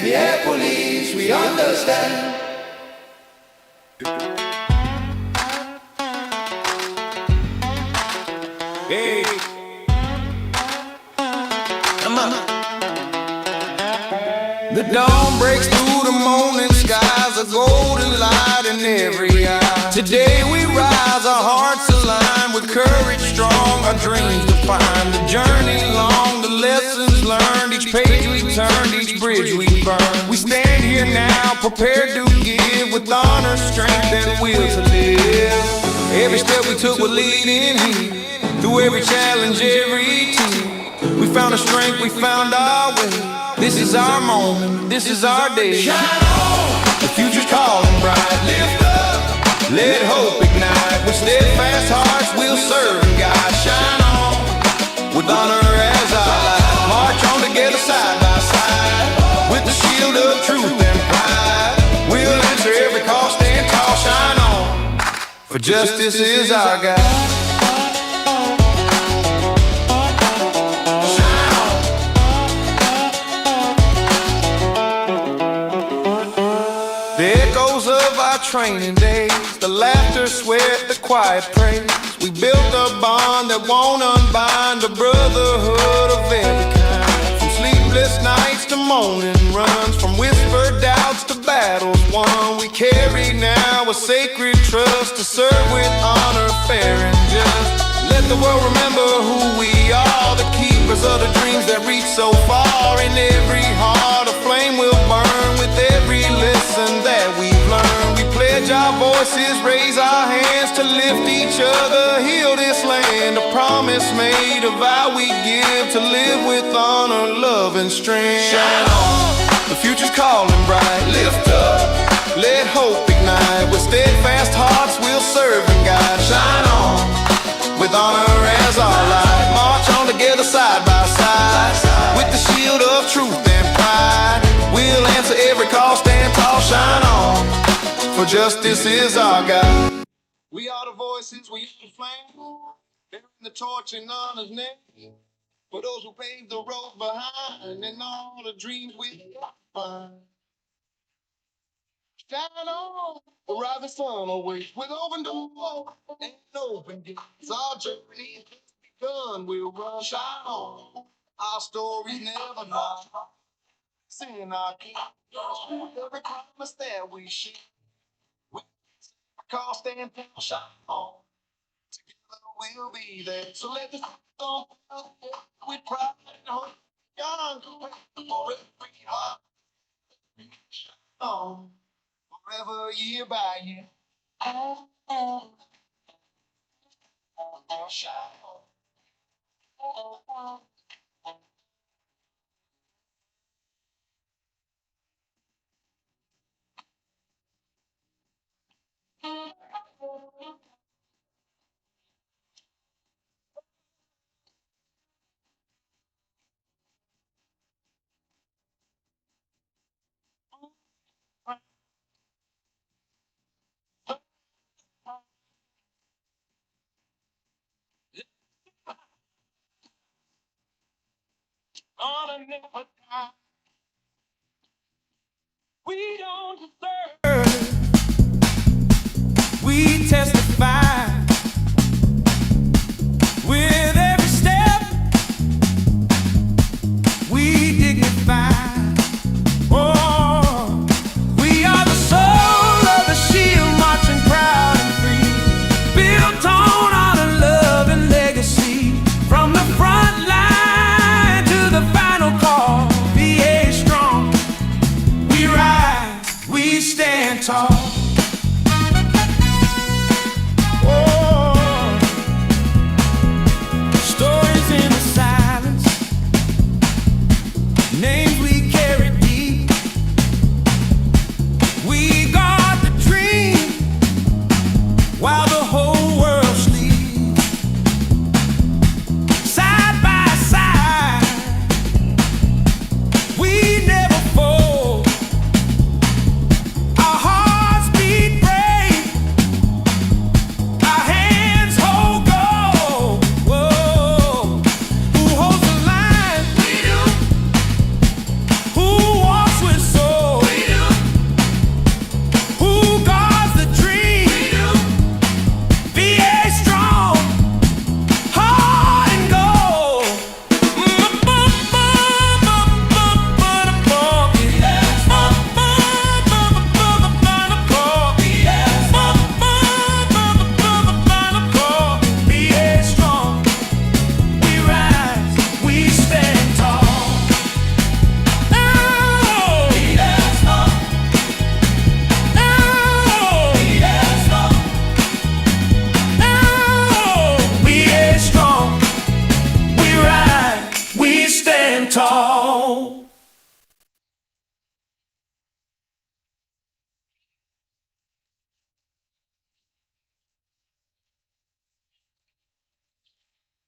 yeah, police, we understand. Hey, come on. The dawn breaks through the morning skies, a golden light in every eye. Today we rise, our hearts align, with courage strong, our dreams defined. The journey long, the lessons learned, each page we turned, each bridge we burned. We stand here now, prepared to give, with honor, strength, and will to live. Every step we took will lead in here, through every challenge, every tear. We found our strength, we found our way. This is our moment, this is our day. Shine on, the future's calling bright. lift up, Let hope ignite. With steadfast hearts we'll serve God. Shine on, with honor as our light. March on together side by side, with the shield of truth and pride. We'll answer every call, stand tall. Shine on, for justice is our guide. The echoes of our training days, the laughter, sweat, the quiet praise. We built a bond that won't unbind, a brotherhood of every kind. From sleepless nights to moaning runs, from whispered doubts to battles won. We carry now a sacred trust to serve with honor, fair and just. Let the world remember who we are, the keepers of the dreams that reach so far. In every heart a flame will burn, with every lesson that we've learned. We pledge our voices, raise our hands to lift each other, heal this land. A promise made, a vow we give, to live with honor, love, and strength. shine on, The future's calling bright. lift up, Let hope ignite. With steadfast hearts we'll serve and guide. Shine on, with honor as our light. March on together side by side, with the shield of truth and pride. We'll answer every call, stand tall. Shine on, for justice is our God. We are the voices, we are the flame, bearing the torch in honor's name. For those who paved the road behind, and all the dreams we find. Shine on, the rising sun awaits, with open doors and open gates. Our journey has begun, we'll run. Shine on, our stories never die. Sing our king, every promise that we share. We call, stand down, shine on. Together we'll be there. So let the sun with pride and hope. Young, for every heart. Shine on, forever, year by year. Shine on. Honor never die. We don't deserve. We testify with every step. We dignify. Oh, we are the soul of the shield, marching proud and free, built on honor, love, and legacy. From the front line to the final call, VA strong. We rise, we stand.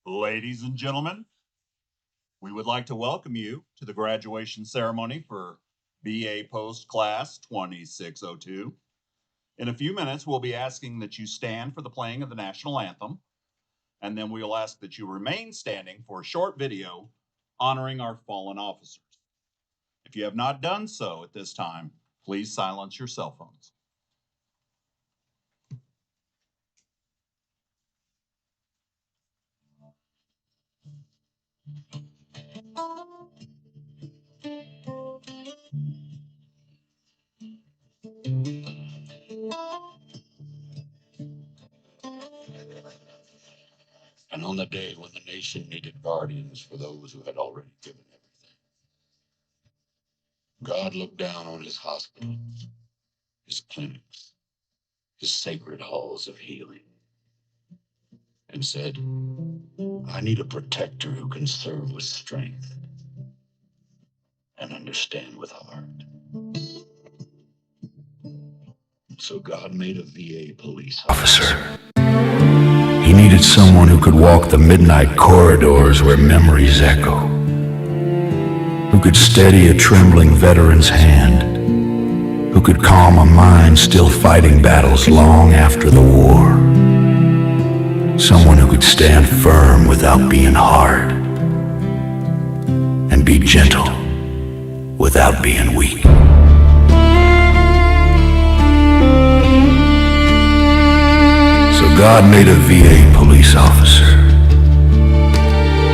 Ladies and gentlemen, we would like to welcome you to the graduation ceremony for BA Post Class 2602. In a few minutes, we'll be asking that you stand for the playing of the national anthem, and then we'll ask that you remain standing for a short video honoring our fallen officers. If you have not done so at this time, please silence your cell phones. And on the day when the nation needed guardians for those who had already given everything, God looked down on his hospitals, his clinics, his sacred halls of healing, and said, I need a protector who can serve with strength and understand with heart. So God made a VA police officer. He needed someone who could walk the midnight corridors where memories echo, who could steady a trembling veteran's hand, who could calm a mind still fighting battles long after the war. Someone who could stand firm without being hard, and be gentle without being weak. So God made a VA police officer.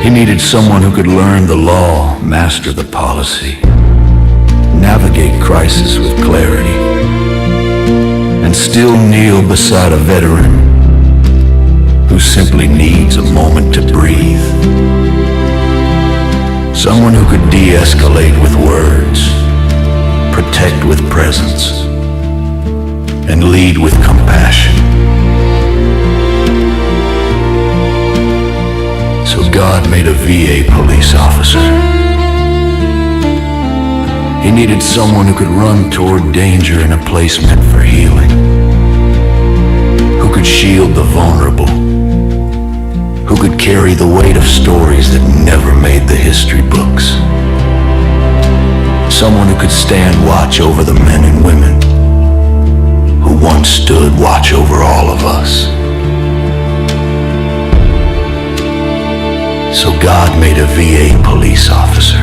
He needed someone who could learn the law, master the policy, navigate crisis with clarity, and still kneel beside a veteran who simply needs a moment to breathe. Someone who could de-escalate with words, protect with presence, and lead with compassion. So God made a VA police officer. He needed someone who could run toward danger in a place meant for healing, who could shield the vulnerable, who could carry the weight of stories that never made the history books. Someone who could stand watch over the men and women who once stood watch over all of us. So God made a VA police officer.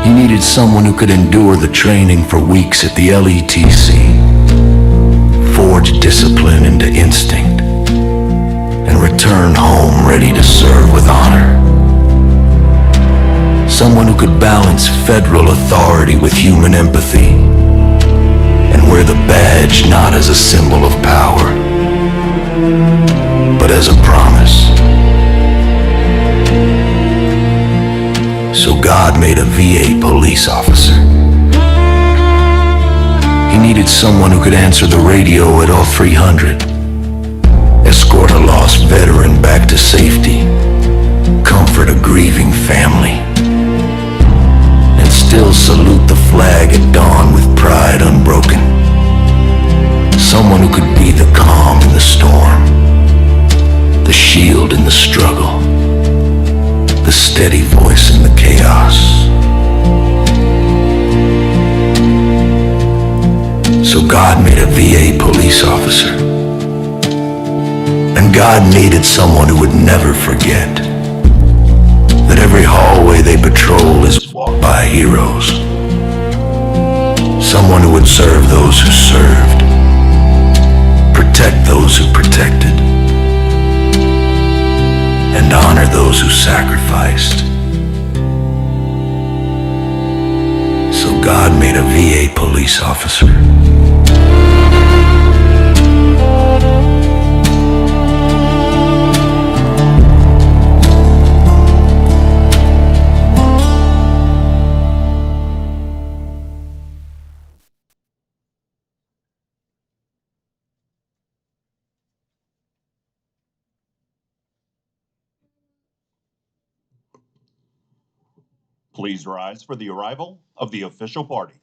He needed someone who could endure the training for weeks at the LETC, forge discipline into instinct, and return home ready to serve with honor. Someone who could balance federal authority with human empathy, and wear the badge not as a symbol of power, but as a promise. So God made a VA police officer. He needed someone who could answer the radio at all 300, escort a lost veteran back to safety, comfort a grieving family, and still salute the flag at dawn with pride unbroken. Someone who could be the calm in the storm, the shield in the struggle, the steady voice in the chaos. So God made a VA police officer. And God needed someone who would never forget that every hallway they patrol is walked by heroes. Someone who would serve those who served, protect those who protected, and honor those who sacrificed. So God made a VA police officer. Please rise for the arrival of the official party.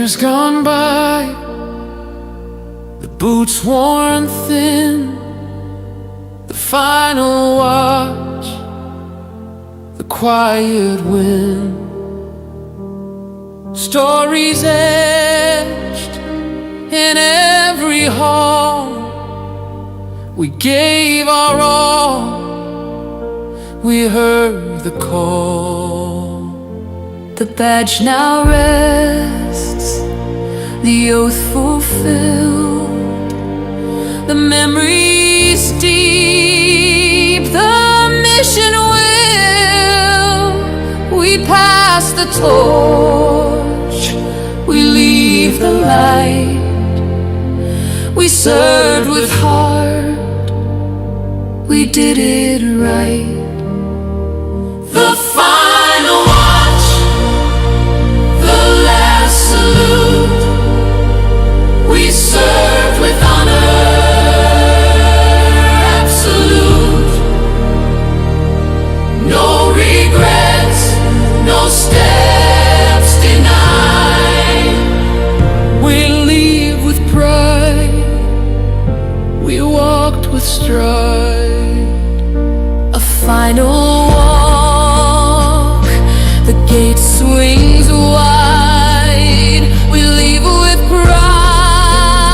Years gone by, the boots worn thin, the final watch, the quiet wind, stories etched in every hall. We gave our all, we heard the call. The badge now rests, the oath fulfilled, the memories deep, the mission will. We pass the torch, we leave the light. We served with heart, we did it right. The final watch, the last salute. We served with honor, absolute. No regrets, no steps denied. We leave with pride, we walked with stride. A final walk, the gate swings wide. We leave with pride,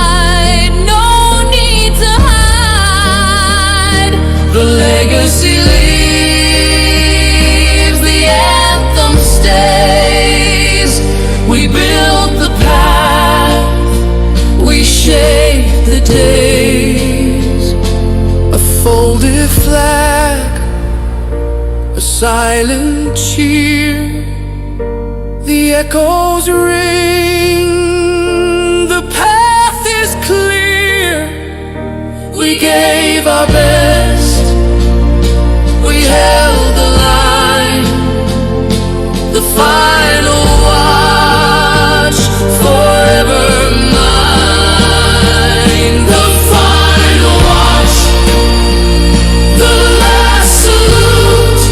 no need to hide. The legacy leaves, the anthem stays. We built the path, we shaped the days. A folded flag, a silent cheer, the echoes ring, the path is clear. We gave our best, we held the line. The final watch, forever mine. The final watch, the last salute.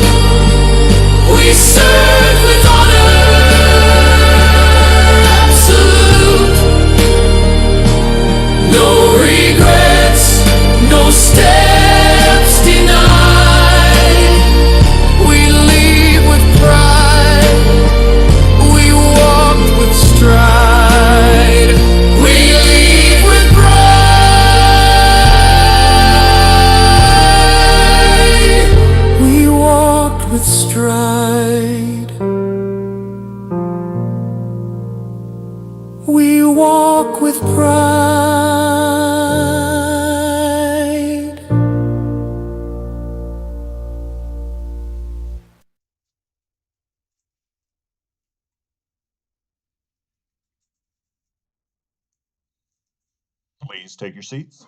We served with honor, absolute. No regrets, no steps denied. We leave with pride, we walked with stride. We leave with pride, we walked with stride. We walk with pride. Please take your seats.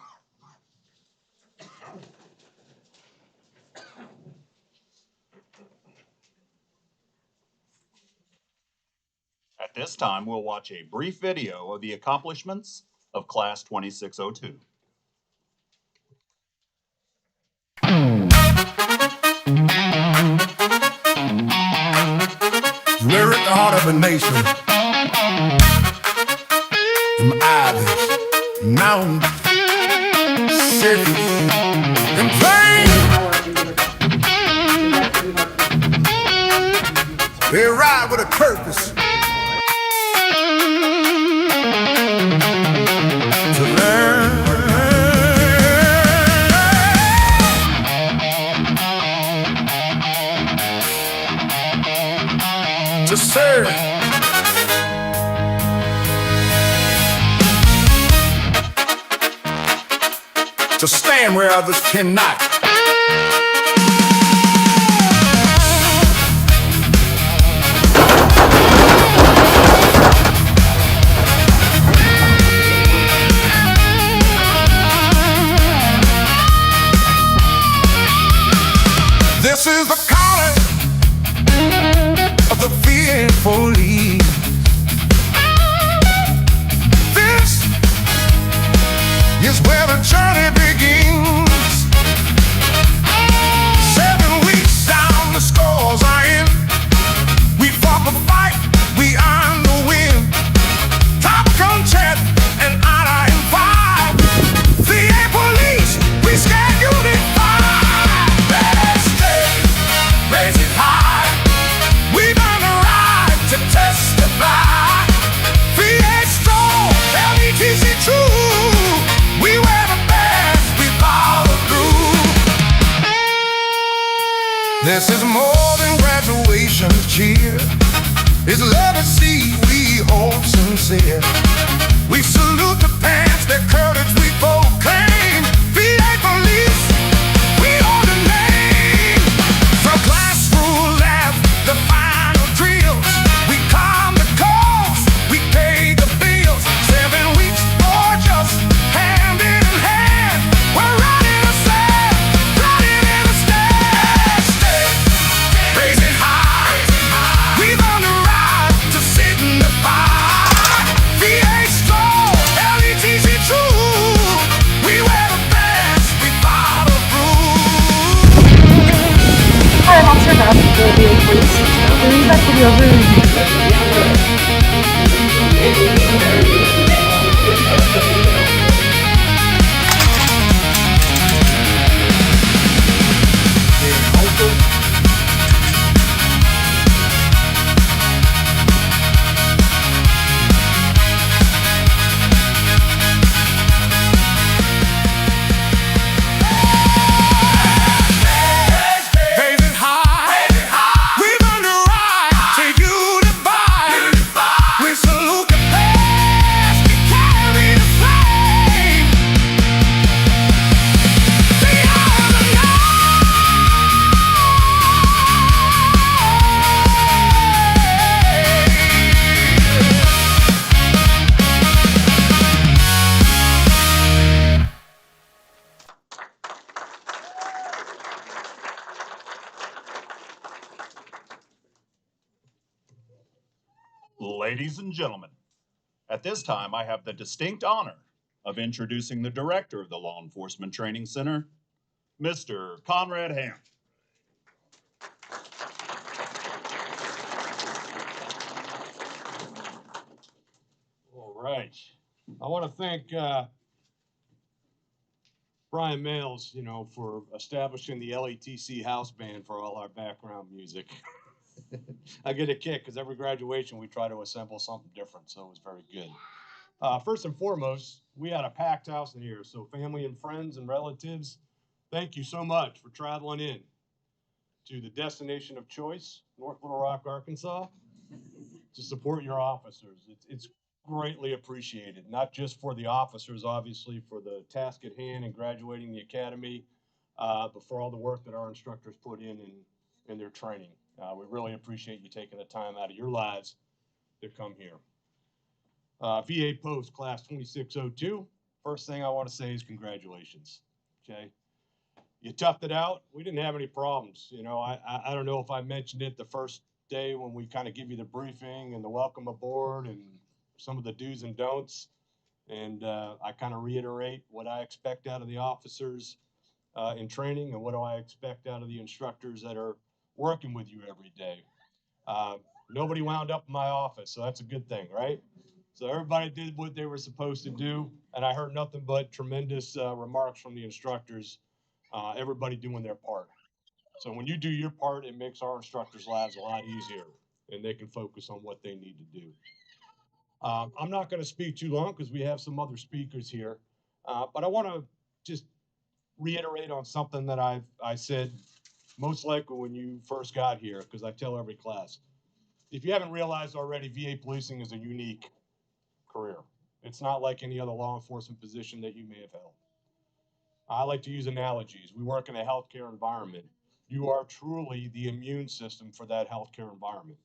At this time, we'll watch a brief video of the accomplishments of Class 2602. We're at the heart of a nation. From islands, mountains, cities, and plains. They ride with a purpose. To learn. To serve. To stand where others cannot. This is the calling of the fearfully. This is where the journey begins. 7 weeks down, the scores are in. We fought the fight, we earned the win. This is more than graduation cheer. It's legacy we hold sincere. We salute the past, their courage we proclaim. VA police, we own the name. From classroom lab, the final drills, we calm the calls, we pay the bills. 7 weeks or just hand in hand, we're ready to stand, ready to stand. Raising high, we've earned the right to sit in the fire. VA strong, LETC true. We wear the best, we follow through. Hi, I'm Officer Beth with the VA Police. We'll leave that video over in Raising high, we've earned the right to unify. We salute the past, we carry the flame. We are the Ladies and gentlemen, at this time I have the distinct honor of introducing the director of the Law Enforcement Training Center, Mr. Conrad Ham. All right. I want to thank Brian Males, for establishing the LETC house band for all our background music. I get a kick because every graduation we try to assemble something different, so it was very good. First and foremost, we had a packed house in here, so family and friends and relatives, thank you so much for traveling in to the destination of choice, North Little Rock, Arkansas, to support your officers. It's greatly appreciated, not just for the officers, obviously, for the task at hand and graduating the academy, but for all the work that our instructors put in their training. We really appreciate you taking the time out of your lives to come here. VA Post Class 2602, first thing I want to say is congratulations, okay? You toughed it out. We didn't have any problems. I don't know if I mentioned it the first day when we kind of give you the briefing and the welcome aboard and some of the do's and don'ts. And I kind of reiterate what I expect out of the officers in training and what do I expect out of the instructors that are working with you every day. Nobody wound up in my office, so that's a good thing, right? So everybody did what they were supposed to do, and I heard nothing but tremendous remarks from the instructors, everybody doing their part. So when you do your part, it makes our instructors' lives a lot easier, and they can focus on what they need to do. I'm not going to speak too long because we have some other speakers here, but I want to just reiterate on something that I said most likely when you first got here, because I tell every class. If you haven't realized already, VA policing is a unique career. It's not like any other law enforcement position that you may have held. I like to use analogies. We work in a healthcare environment. You are truly the immune system for that healthcare environment.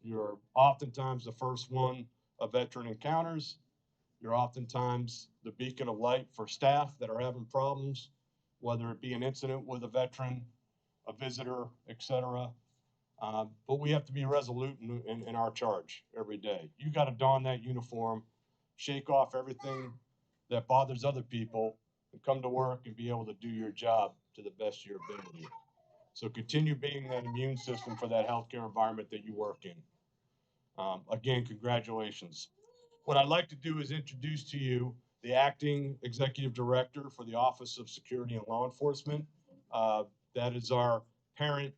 You're oftentimes the first one a veteran encounters. You're oftentimes the beacon of light for staff that are having problems, whether it be an incident with a veteran, a visitor, etc. But we have to be resolute in our charge every day. You got to don that uniform, shake off everything that bothers other people, and come to work and be able to do your job to the best of your ability. So continue being that immune system for that healthcare environment that you work in. Again, congratulations. What I'd like to do is introduce to you the acting executive director for the Office of Security and Law Enforcement. That is our parent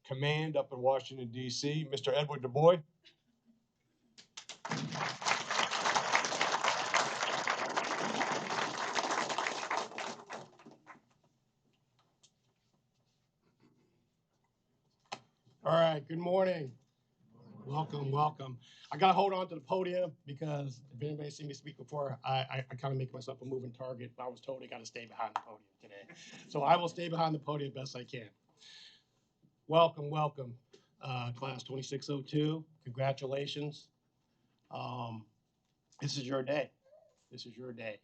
command up in Washington, D.C., Mr. Edward DuBois. All right, good morning. Welcome, welcome. I got to hold on to the podium because if anybody's seen me speak before, I kind of make myself a moving target. I was told I got to stay behind the podium today. So I will stay behind the podium best I can. Welcome, welcome, class 2602. Congratulations. This is your day. This is your day.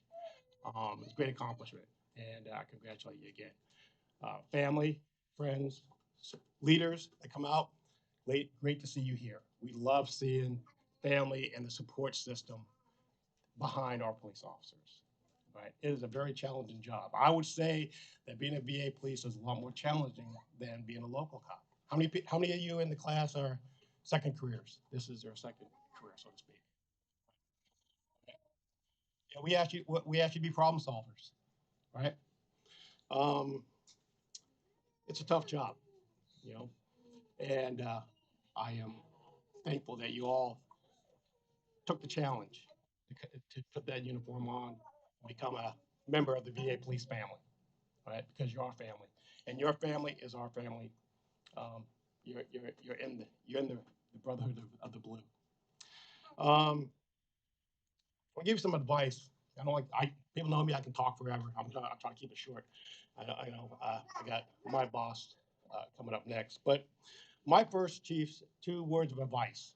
It's a great accomplishment, and I congratulate you again. Family, friends, leaders that come out, great to see you here. We love seeing family and the support system behind our police officers. Right? It is a very challenging job. I would say that being a VA police is a lot more challenging than being a local cop. How many of you in the class are second careers? This is their second career, so to speak. Yeah, we actually be problem solvers, right? Um, it's a tough job, you know, and I am thankful that you all took the challenge to put that uniform on and become a member of the VA police family, right? Because you're our family, and your family is our family. You're in the brotherhood of the blue. I'll give you some advice. I don't like people know me. I can talk forever. I'm trying to keep it short. I know I got my boss coming up next, but my first chief's 2 words of advice.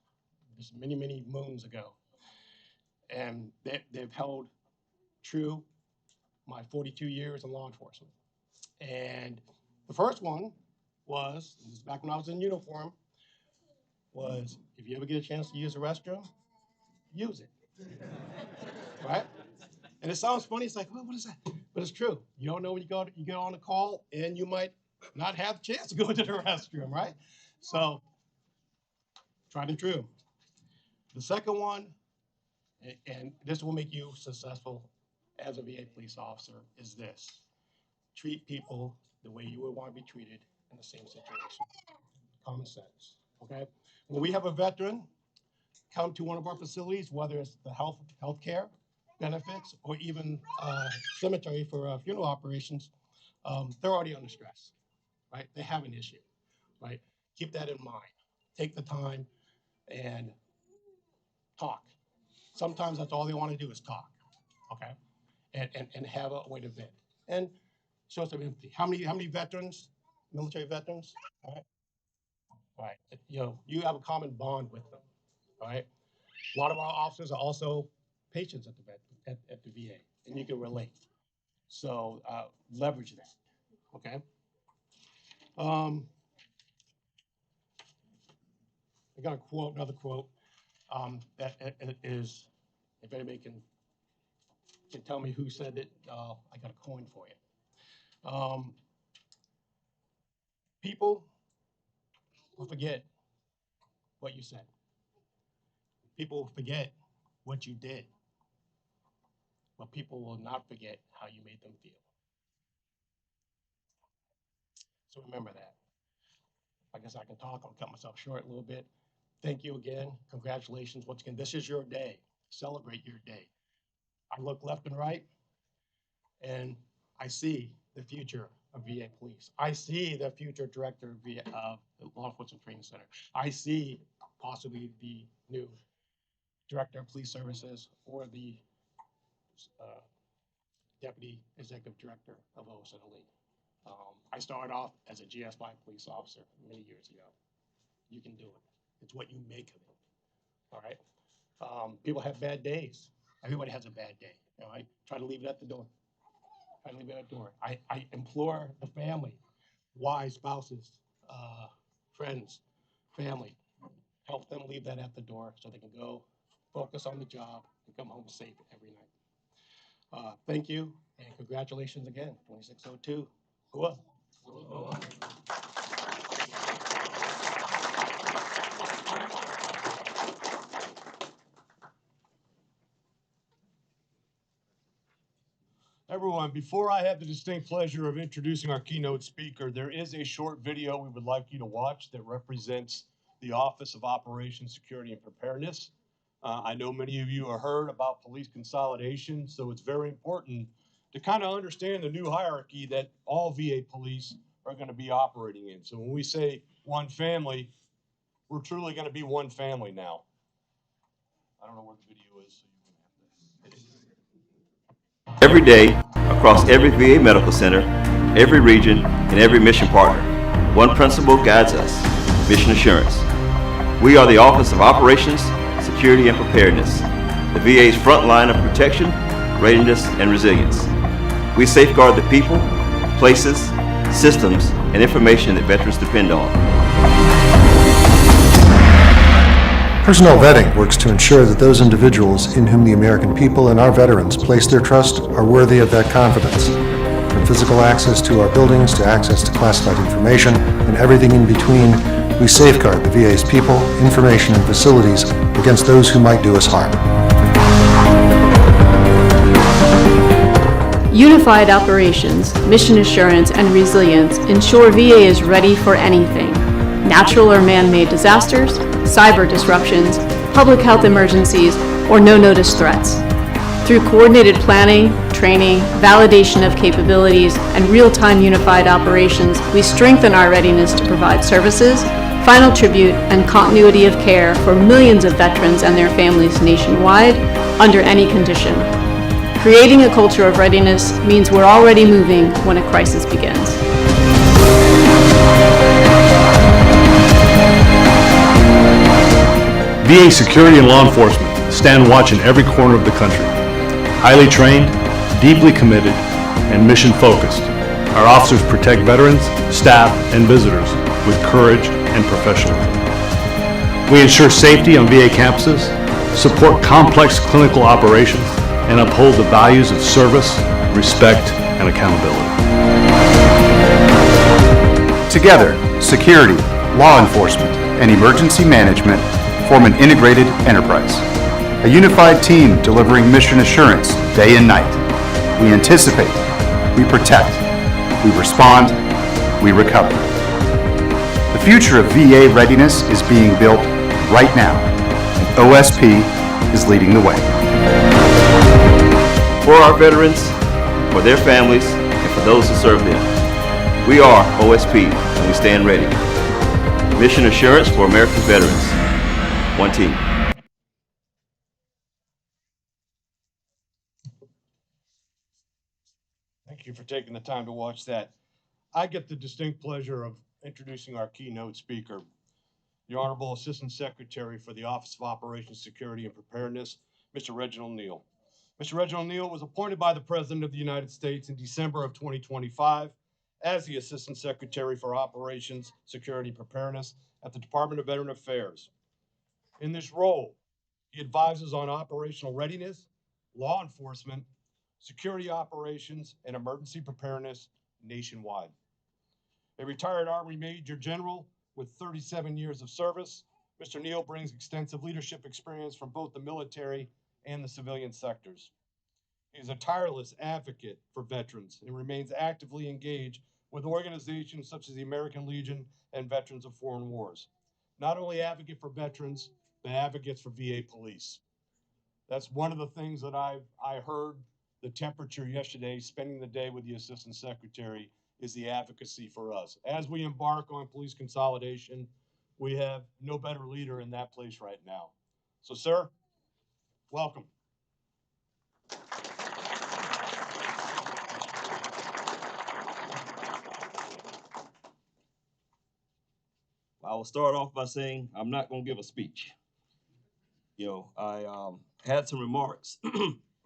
This many moons ago, and they've held true my 42 years in law enforcement. And the first one was, this is back when I was in uniform, was if you ever get a chance to use the restroom, use it. Right? And it sounds funny. It's like, well, what is that? But it's true. You don't know when you get on a call, and you might not have a chance to go into the restroom, right? So, tried and true. The second one, and this will make you successful as a VA police officer, is this: treat people the way you would want to be treated in the same situation. Common sense. Okay. When we have a veteran come to one of our facilities, whether it's the healthcare benefits or even cemetery for funeral operations, they're already under stress, right? They have an issue, right? Keep that in mind. Take the time and talk. Sometimes that's all they want to do is talk, okay? And have a way to vent. And show some empathy. How many veterans, military veterans, all right? Right. You know, you have a common bond with them, all right? A lot of our officers are also patients at at the VA, and you can relate. So leverage that, okay? I got a quote, another quote that is, if anybody can tell me who said it, I got a coin for you. People will forget what you said. People will forget what you did, but people will not forget how you made them feel. So remember that. I guess I can talk. I'll cut myself short a little bit. Thank you again. Congratulations. Once again, this is your day. Celebrate your day. I look left and right, and I see the future of VA Police. I see the future director of Law Enforcement Training Center. I see possibly the new director of police services or the uh, deputy executive director of OSNLE. I started off as a GS5 police officer many years ago. You can do it. It's what you make of it. All right. People have bad days. Everybody has a bad day. You know, I try to leave it at the door. Try to leave it at the door. I implore the family, wives, spouses, friends, family, help them leave that at the door so they can go focus on the job and come home safe every night. Thank you and congratulations again, 2602. Hua. Everyone, before I have the distinct pleasure of introducing our keynote speaker, there is a short video we would like you to watch that represents the Office of Operations, Security, and Preparedness. I know many of you have heard about police consolidation, so it's very important to kind of understand the new hierarchy that all VA police are going to be operating in. So when we say one family, we're truly going to be one family now. I don't know where the video is, so you're going to have to. Every day, across every VA medical center, every region, and every mission partner, one principle guides us: mission assurance. We are the Office of Operations, Security, and Preparedness, the VA's front line of protection, readiness, and resilience. We safeguard the people, places, systems, and information that veterans depend on. Personnel vetting works to ensure that those individuals in whom the American people and our veterans place their trust are worthy of that confidence. From physical access to our buildings to access to classified information and everything in between, we safeguard the VA's people, information, and facilities against those who might do us harm. Unified operations, mission assurance, and resilience ensure VA is ready for anything: natural or man-made disasters, cyber disruptions, public health emergencies, or no-notice threats. Through coordinated planning, training, validation of capabilities, and real-time unified operations, we strengthen our readiness to provide services, final tribute, and continuity of care for millions of veterans and their families nationwide under any condition. Creating a culture of readiness means we're already moving when a crisis begins. VA security and law enforcement stand watch in every corner of the country. Highly trained, deeply committed, and mission-focused, our officers protect veterans, staff, and visitors with courage and professionalism. We ensure safety on VA campuses, support complex clinical operations, and uphold the values of service, respect, and accountability. Together, security, law enforcement, and emergency management form an integrated enterprise. A unified team delivering mission assurance day and night. We anticipate, we protect, we respond, we recover. The future of VA readiness is being built right now, and OSP is leading the way. For our veterans, for their families, and for those who serve them, we are OSP, and we stand ready. Mission assurance for America's veterans. One team. Thank you for taking the time to watch that. I get the distinct pleasure of introducing our keynote speaker, the Honorable Assistant Secretary for the Office of Operations, Security, and Preparedness, Mr. Reginald Neal. Mr. Reginald Neal was appointed by the President of the United States in December of 2025 as the Assistant Secretary for Operations, Security, and Preparedness at the Department of Veteran Affairs. In this role, he advises on operational readiness, law enforcement, security operations, and emergency preparedness nationwide. A retired Army Major General with 37 years of service, Mr. Neal brings extensive leadership experience from both the military and the civilian sectors. He is a tireless advocate for veterans and remains actively engaged with organizations such as the American Legion and Veterans of Foreign Wars. Not only advocate for veterans, but advocates for VA police. That's one of the things that I heard the temperature yesterday, spending the day with the Assistant Secretary, is the advocacy for us. As we embark on police consolidation, we have no better leader in that place right now. So, sir, welcome. I will start off by saying I'm not going to give a speech. I had some remarks.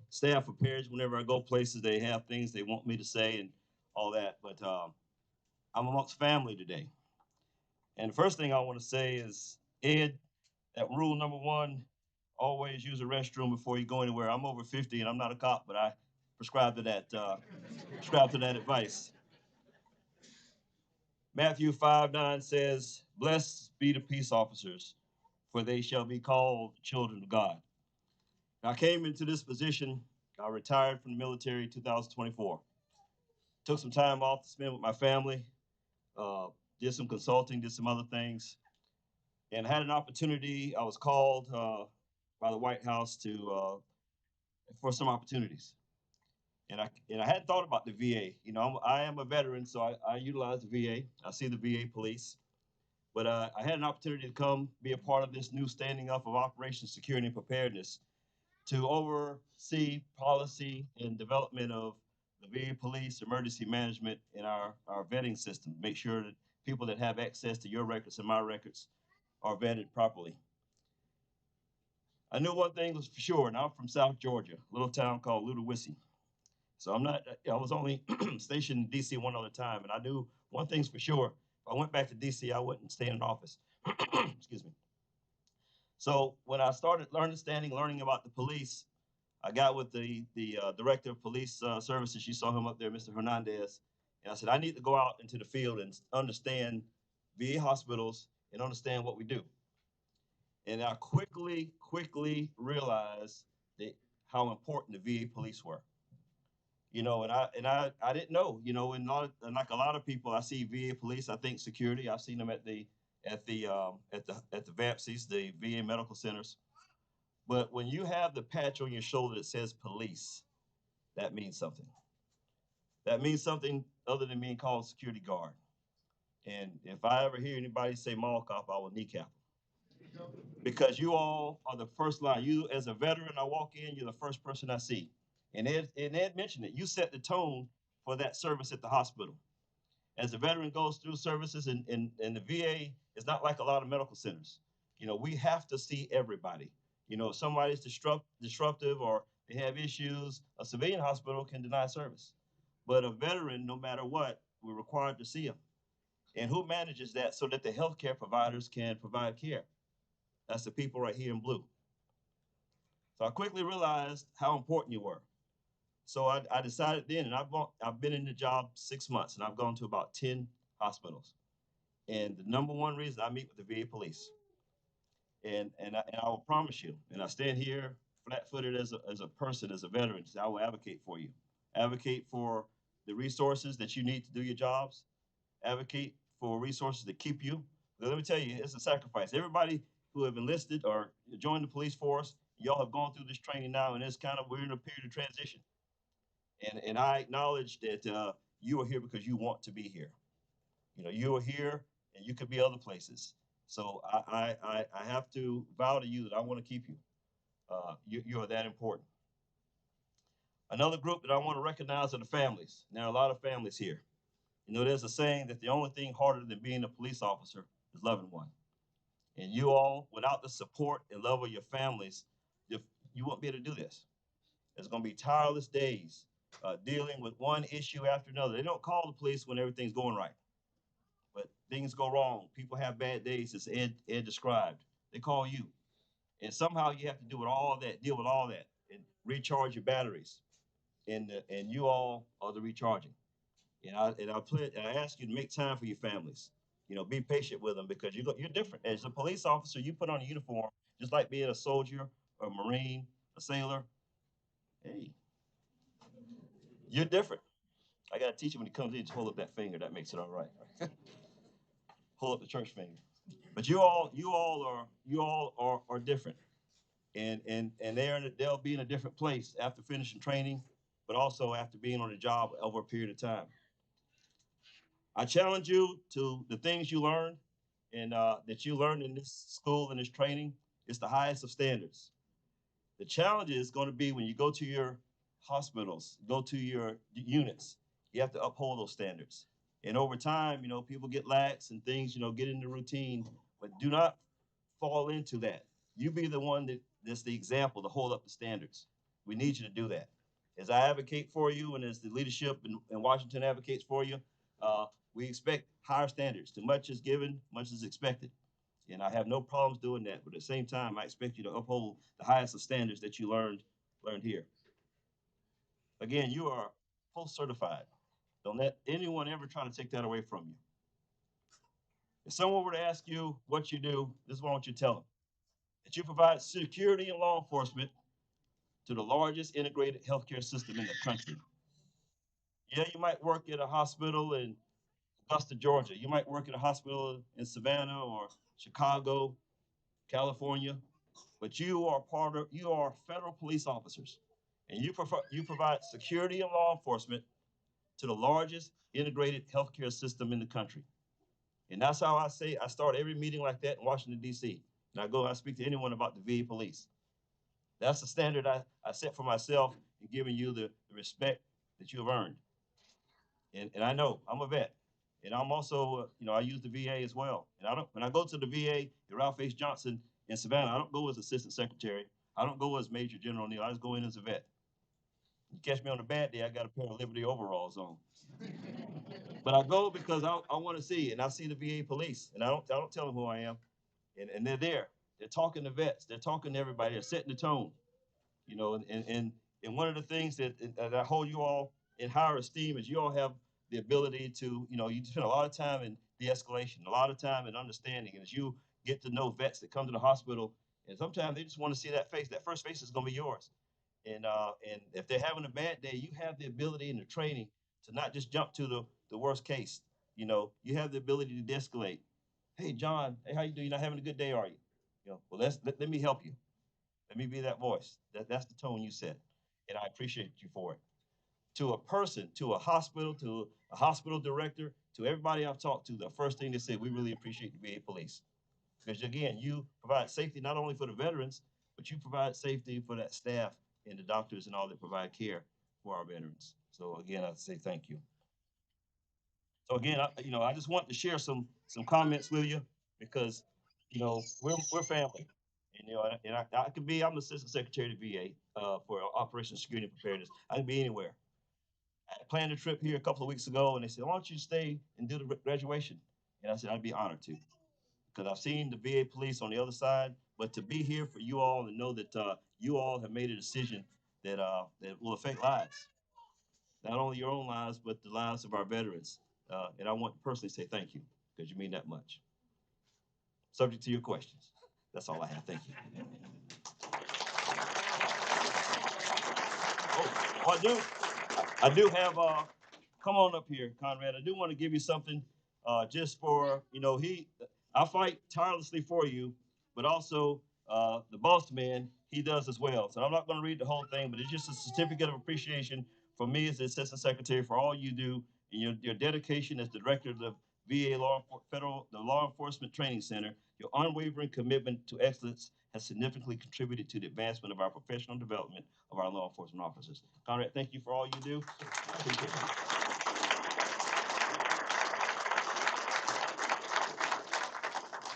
Staff prepares whenever I go places. They have things they want me to say and all that. But I'm amongst family today. And the first thing I want to say is, Ed, that rule number one, always use a restroom before you go anywhere. I'm over 50 and I'm not a cop, but I prescribe to that advice. Matthew 5:9 says, "Blessed be the peace officers, for they shall be called children of God." Now, I came into this position, I retired from the military in 2024. Took some time off to spend with my family, did some consulting, did some other things, and had an opportunity. I was called by the White House for some opportunities. And I hadn't thought about the VA. You know, I am a veteran, so I utilize the VA. I see the VA police. But I had an opportunity to come be a part of this new standing up of operations security and preparedness to oversee policy and development of the VA police, emergency management, and our vetting system. Make sure that people that have access to your records and my records are vetted properly. I knew one thing was for sure, and I'm from South Georgia, a little town called Ludowici. So I was only stationed in DC one other time, and I knew one thing's for sure. If I went back to DC, I wouldn't stay in office. Excuse me. So when I started learning about the police, I got with the director of police services. You saw him up there, Mr. Hernandez. And I said, I need to go out into the field and understand VA hospitals and understand what we do. And I quickly realized how important the VA police were. You know, and I didn't know, you know, and like a lot of people, I see VA police, I think security. I've seen them at the VAPCs, the VA medical centers. But when you have the patch on your shoulder that says police, that means something. That means something other than being called security guard. And if I ever hear anybody say mall cop, I will kneecap them. Because you all are the first line. You, as a veteran, I walk in, you're the first person I see. And Ed mentioned it. You set the tone for that service at the hospital. As a veteran goes through services in the VA, it's not like a lot of medical centers. You know, we have to see everybody. You know, if somebody's disruptive or they have issues, a civilian hospital can deny service. But a veteran, no matter what, we're required to see them. And who manages that so that the healthcare providers can provide care? That's the people right here in blue. So I quickly realized how important you were. So I decided then, and I've been in the job 6 months, and I've gone to about 10 hospitals. And the number one reason I meet with the VA police, and I will promise you, and I stand here flat-footed as a person, as a veteran, I will advocate for you. Advocate for the resources that you need to do your jobs. Advocate for resources that keep you. But let me tell you, it's a sacrifice. Everybody who have enlisted or joined the police force, y'all have gone through this training now, and it's kind of, we're in a period of transition. And I acknowledge that you are here because you want to be here. You know, you are here, and you could be other places. So I have to vow to you that I want to keep you. You are that important. Another group that I want to recognize are the families. There are a lot of families here. You know, there's a saying that the only thing harder than being a police officer is loving one. And you all, without the support and love of your families, you won't be able to do this. There's going to be tireless days dealing with one issue after another. They don't call the police when everything's going right, but things go wrong. People have bad days, as Ed described. They call you. And somehow you have to deal with all that, and recharge your batteries. And you all are the recharging. And I ask you to make time for your families. You know, be patient with them because you're different. As a police officer, you put on a uniform, just like being a soldier, a Marine, a sailor. Hey, you're different. I got to teach him when he comes in, just hold up that finger. That makes it all right. Hold up the church finger. But you all are different. And they'll be in a different place after finishing training, but also after being on the job over a period of time. I challenge you to the things you learned and that you learned in this school and this training. It's the highest of standards. The challenge is going to be when you go to your hospitals, go to your units, you have to uphold those standards. And over time, you know, people get lax and things, you know, get in the routine, but do not fall into that. You be the one that's the example to hold up the standards. We need you to do that. As I advocate for you and as the leadership in Washington advocates for you, we expect higher standards. Too much is given, much is expected. And I have no problems doing that. But at the same time, I expect you to uphold the highest of standards that you learned here. Again, you are post-certified. Don't let anyone ever try to take that away from you. If someone were to ask you what you do, this is what I want you to tell them. That you provide security and law enforcement to the largest integrated healthcare system in the country. Yeah, you might work at a hospital in Augusta, Georgia. You might work at a hospital in Savannah or Chicago, California, but you are federal police officers. And you provide security and law enforcement to the largest integrated healthcare system in the country. And that's how I say I start every meeting like that in Washington, D.C. And I go and I speak to anyone about the VA police. That's the standard I set for myself in giving you the respect that you have earned. And I know I'm a vet. And I'm also, I use the VA as well. And when I go to the VA at Ralph H. Johnson in Savannah, I don't go as assistant secretary. I don't go as Major General Neal. I just go in as a vet. You catch me on a bad day, I got a pair of Liberty overalls on. But I go because I want to see, and I see the VA police, and I don't tell them who I am, and they're there. They're talking to vets. They're talking to everybody. They're setting the tone, and one of the things that I hold you all in higher esteem is you all have the ability to, you spend a lot of time in de-escalation, a lot of time in understanding, and as you get to know vets that come to the hospital, and sometimes they just want to see that face. That first face is going to be yours. And if they're having a bad day, you have the ability and the training to not just jump to the worst case. You have the ability to de-escalate. Hey, John, hey, how you doing? You're not having a good day, are you? Well, let me help you. Let me be that voice. That's the tone you set, and I appreciate you for it. To a person, to a hospital director, to everybody I've talked to, the first thing they say, we really appreciate the VA police. Because again, you provide safety not only for the veterans, but you provide safety for that staff and the doctors and all that provide care for our veterans. So again, I say thank you. So again, I just want to share some comments with you because, we're family. And I'm the assistant secretary of the VA for Operations Security and Preparedness. I can be anywhere. I planned a trip here a couple of weeks ago, and they said, "Why don't you stay and do the graduation?" And I said, "I'd be honored to." Because I've seen the VA police on the other side, but to be here for you all and know that you all have made a decision that will affect lives, not only your own lives, but the lives of our veterans. And I want to personally say thank you because you mean that much. Subject to your questions. That's all I have. Thank you. Oh, I do have, come on up here, Conrad. I do want to give you something just for, I fight tirelessly for you, but also the boss man, he does as well. So I'm not going to read the whole thing, but it's just a certificate of appreciation from me as the assistant secretary for all you do and your dedication as the director of the VA Law Enforcement Training Center. Your unwavering commitment to excellence has significantly contributed to the advancement of our professional development of our law enforcement officers. Conrad, thank you for all you do. I appreciate it.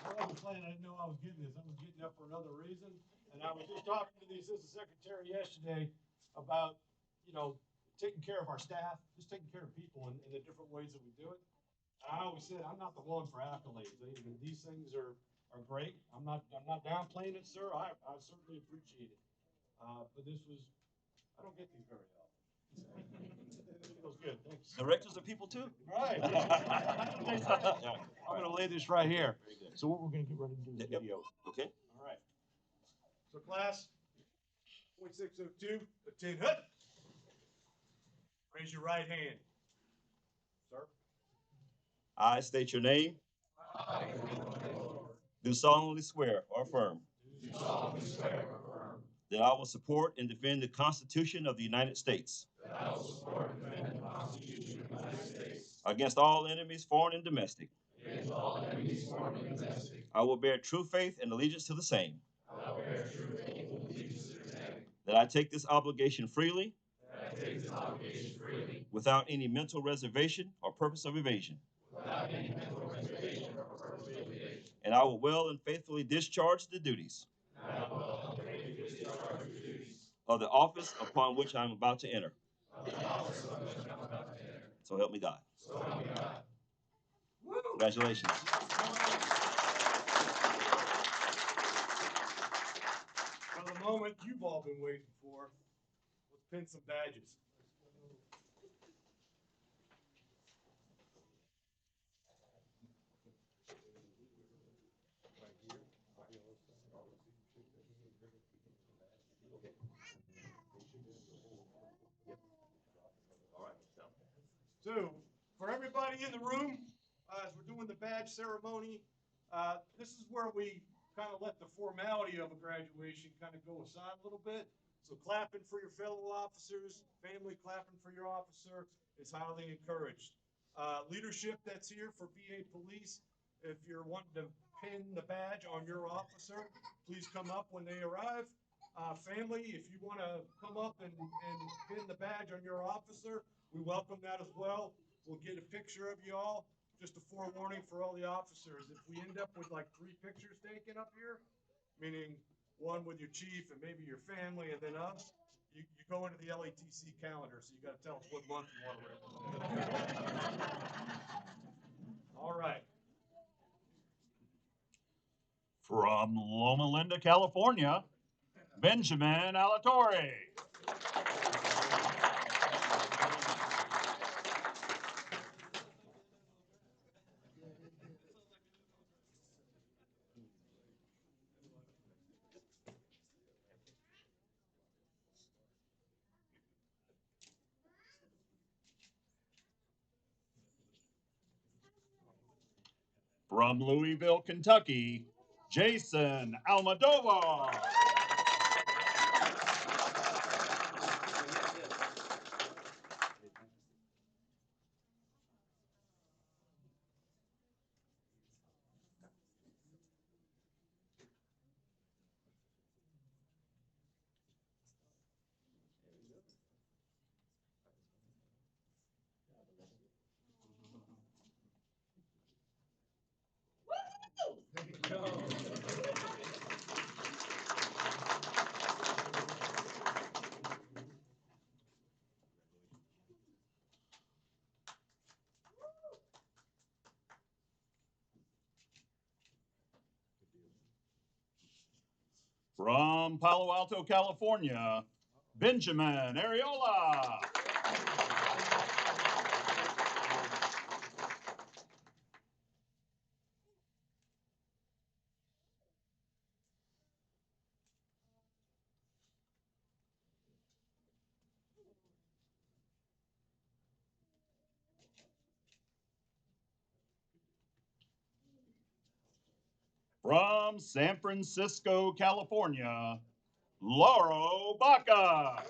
I wasn't playing. I didn't know I was getting this. I was getting up for another reason. And I was just talking to the assistant secretary yesterday about, taking care of our staff, just taking care of people in the different ways that we do it. I always said I'm not the one for accolades. These things are great. I'm not downplaying it, sir. I certainly appreciate it. But I don't get these very often. It feels good. Thanks. Directors are people too. Right. That's what they said. I'm going to lay this right here. So what we're going to get ready to do is video. Okay. All right. So class, 0.602, attend hut. Raise your right hand. Sir. I state your name. Do solemnly swear or affirm. That I will support and defend the Constitution of the United States. Against all enemies, foreign and domestic. I will bear true faith and allegiance to the same. That I take this obligation freely. Without any mental reservation or purpose of evasion. And I will well and faithfully discharge the duties of the office upon which I am about to enter. So help me God. Congratulations. For the moment you've all been waiting for, let's pin some badges. So, for everybody in the room, as we're doing the badge ceremony, this is where we kind of let the formality of a graduation kind of go aside a little bit. So clapping for your fellow officers, family clapping for your officer is highly encouraged. Leadership that's here for VA Police, if you're wanting to pin the badge on your officer, please come up when they arrive. Family, if you want to come up and pin the badge on your officer, we welcome that as well. We'll get a picture of you all. Just a forewarning for all the officers. If we end up with like 3 pictures taken up here, meaning one with your chief and maybe your family and then us, you go into the LATC calendar, so you got to tell us what month you want to represent. All right. From Loma Linda, California, Benjamin Alatorre. From Louisville, Kentucky, Jason Almodovar. From Palo Alto, California, Benjamin Areola. From San Francisco, California, Lauro Baca.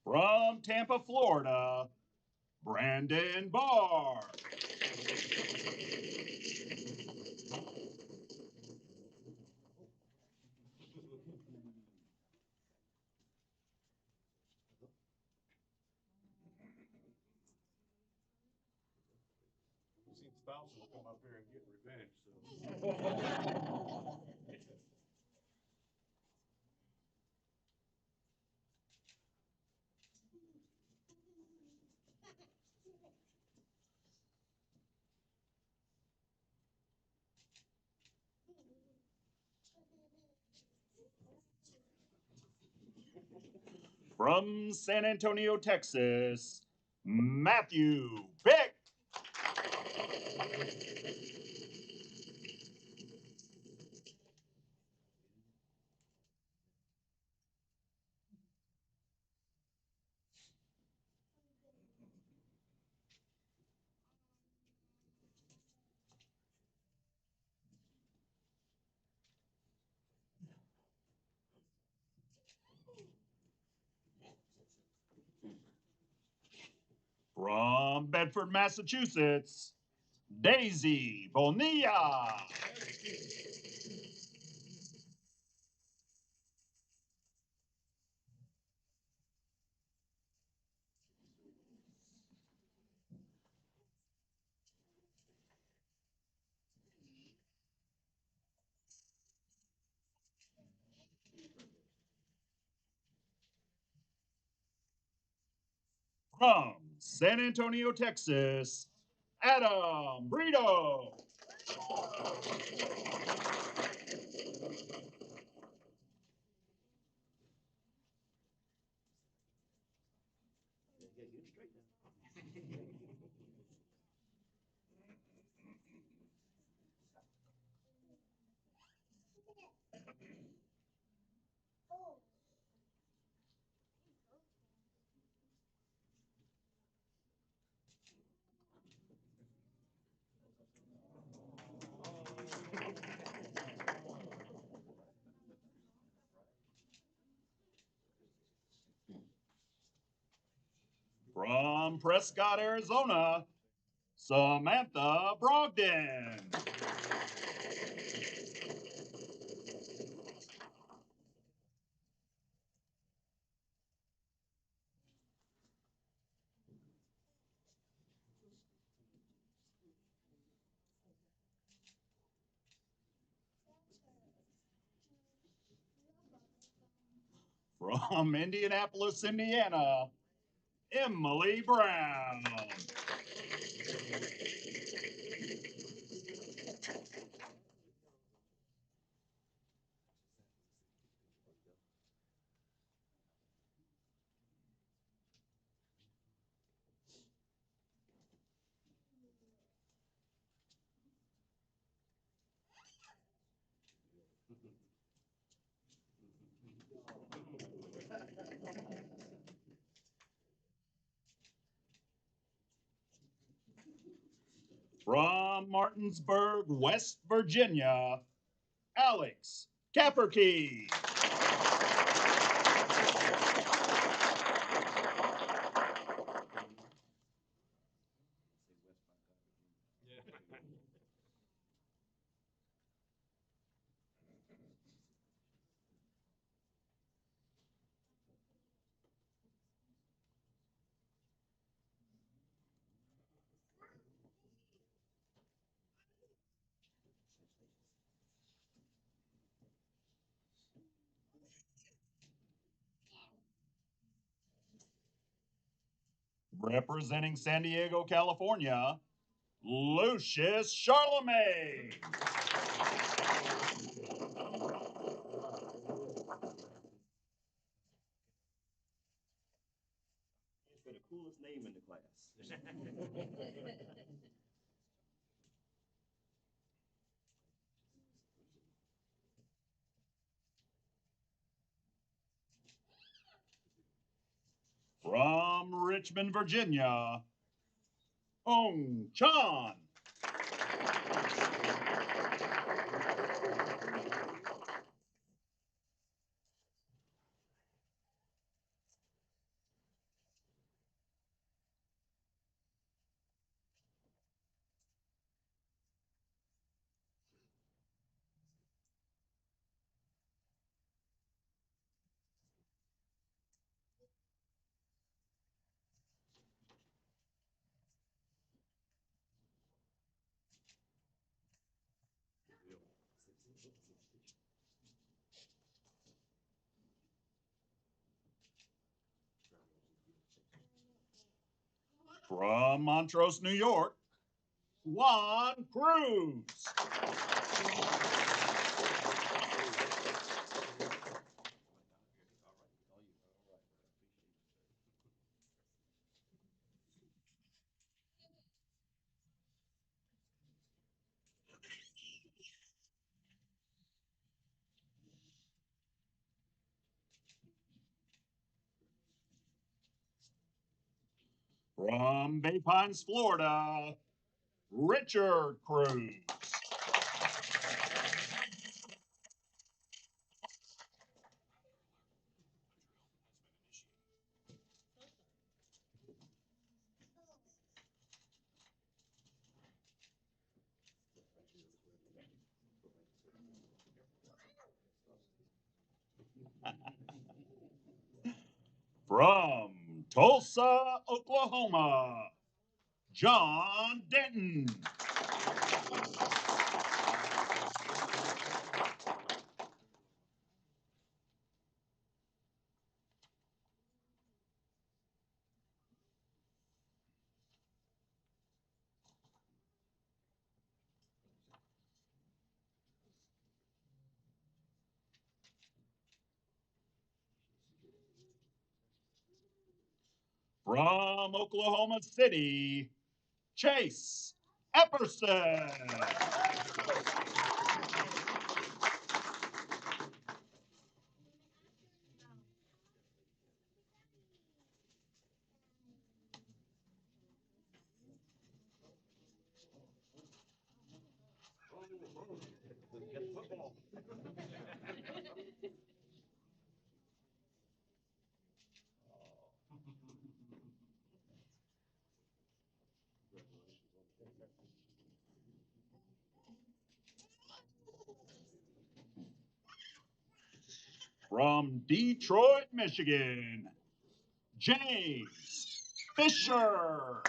From Tampa, Florida, Brandon Barr. Seen spouses will come up here and get revenge, so. From San Antonio, Texas, Matthew Bick. From Bedford, Massachusetts, Daisy Bonilla. From San Antonio, Texas, Adam Brito. From Prescott, Arizona, Samantha Brogdon. From Indianapolis, Indiana, Emily Brown. From Martinsburg, West Virginia, Alex Caperkey. Representing San Diego, California, Lucius Charlemagne. For the coolest name in the class. From Richmond, Virginia, Ong Chan. From Montrose, New York, Juan Cruz. From Bay Pines, Florida, Richard Cruz. From Tulsa, Oklahoma, John Denton. From Oklahoma City, Chase Epperson. From Detroit, Michigan, James Fisher.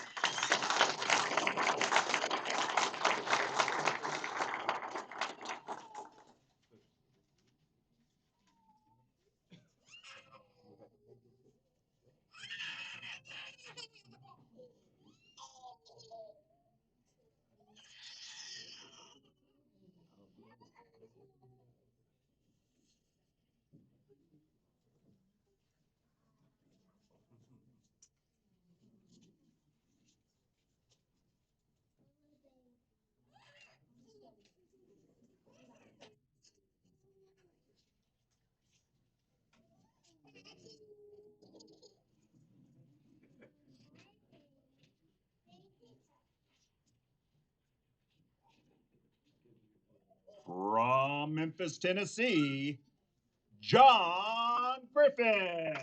From Memphis, Tennessee, John Griffin.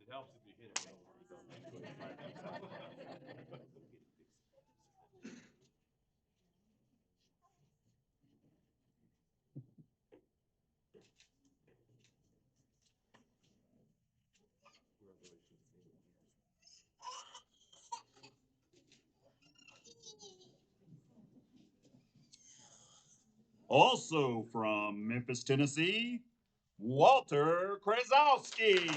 It helps if you hit it. Also from Memphis, Tennessee, Walter Krasowski.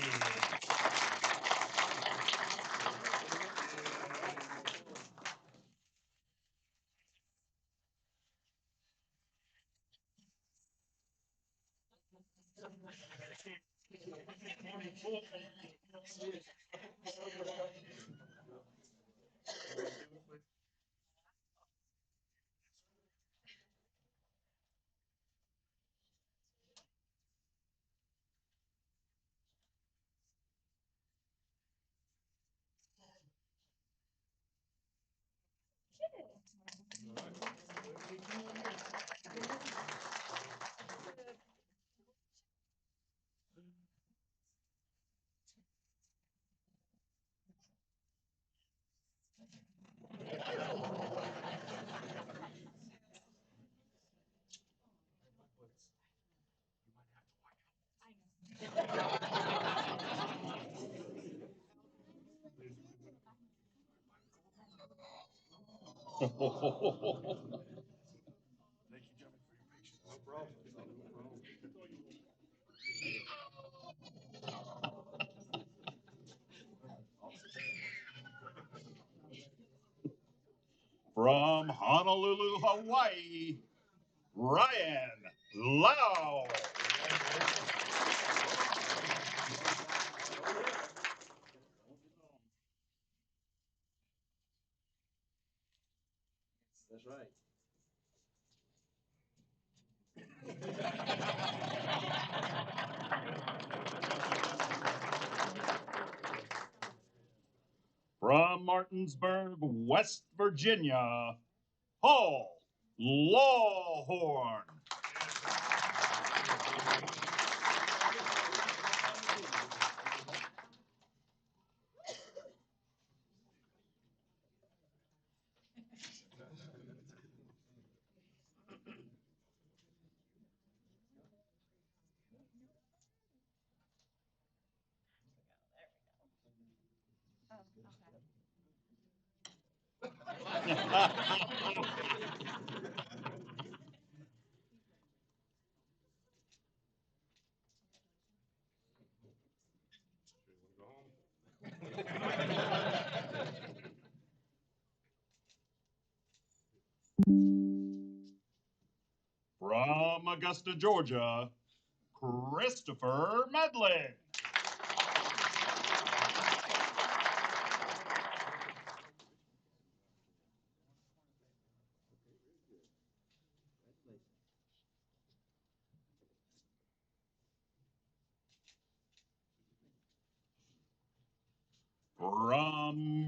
From Honolulu, Hawaii, Ryan Lau. That's right. From Martinsburg, West Virginia, Paul Lawhorn. From Augusta, Georgia, Christopher Medley.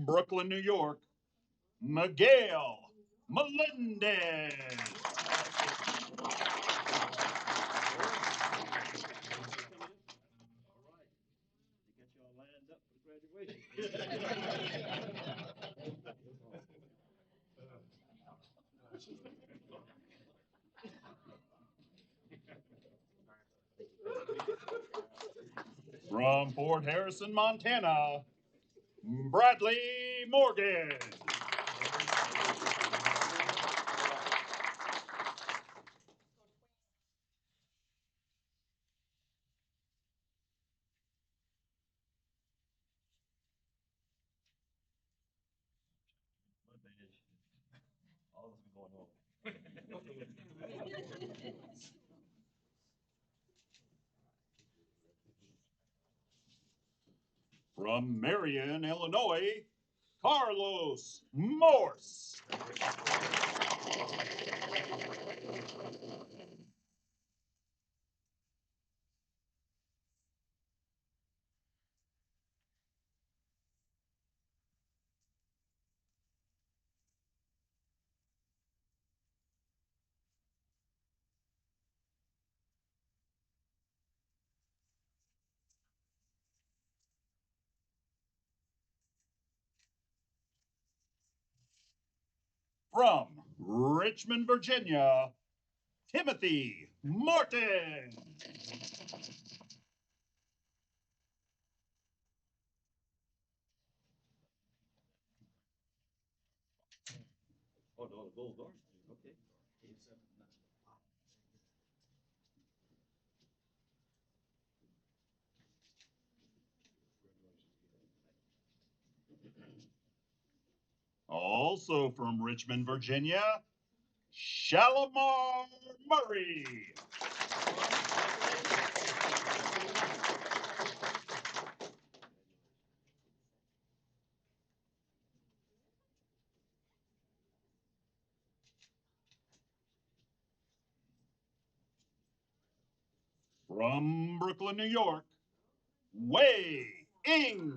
Brooklyn, New York, Miguel Melendez. From Fort Harrison, Montana, Bradley Morgan. All this be going on. From Marion, Illinois, Carlos Morse. From Richmond, Virginia, Timothy Morton. Oh, no, the gold guard. Okay. Also from Richmond, Virginia, Shalimar Murray. From Brooklyn, New York, Wei Ing.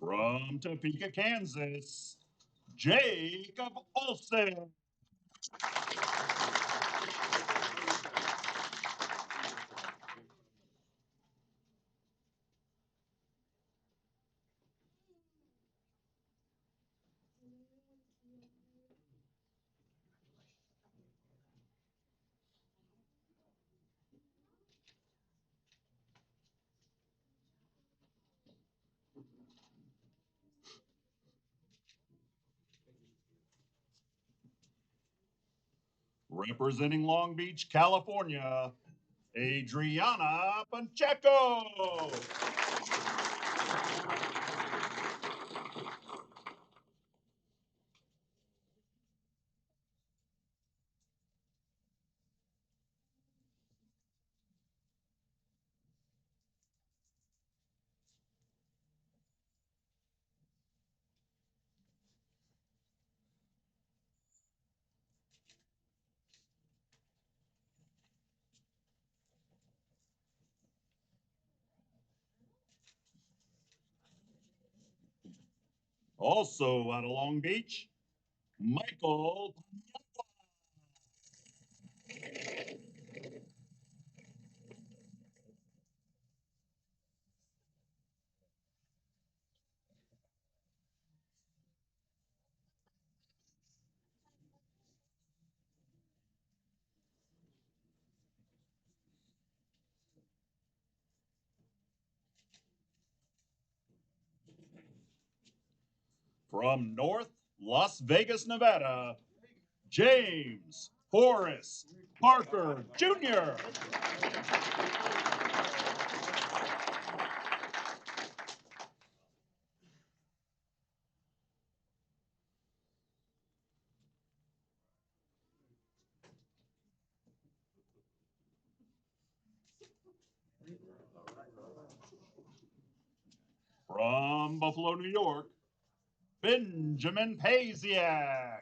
From Topeka, Kansas, Jacob Olson. Representing Long Beach, California, Adriana Pacheco. Also out of Long Beach, Michael. From North Las Vegas, Nevada, James Forrest Parker Jr. From Buffalo, New York, Benjamin Paziak.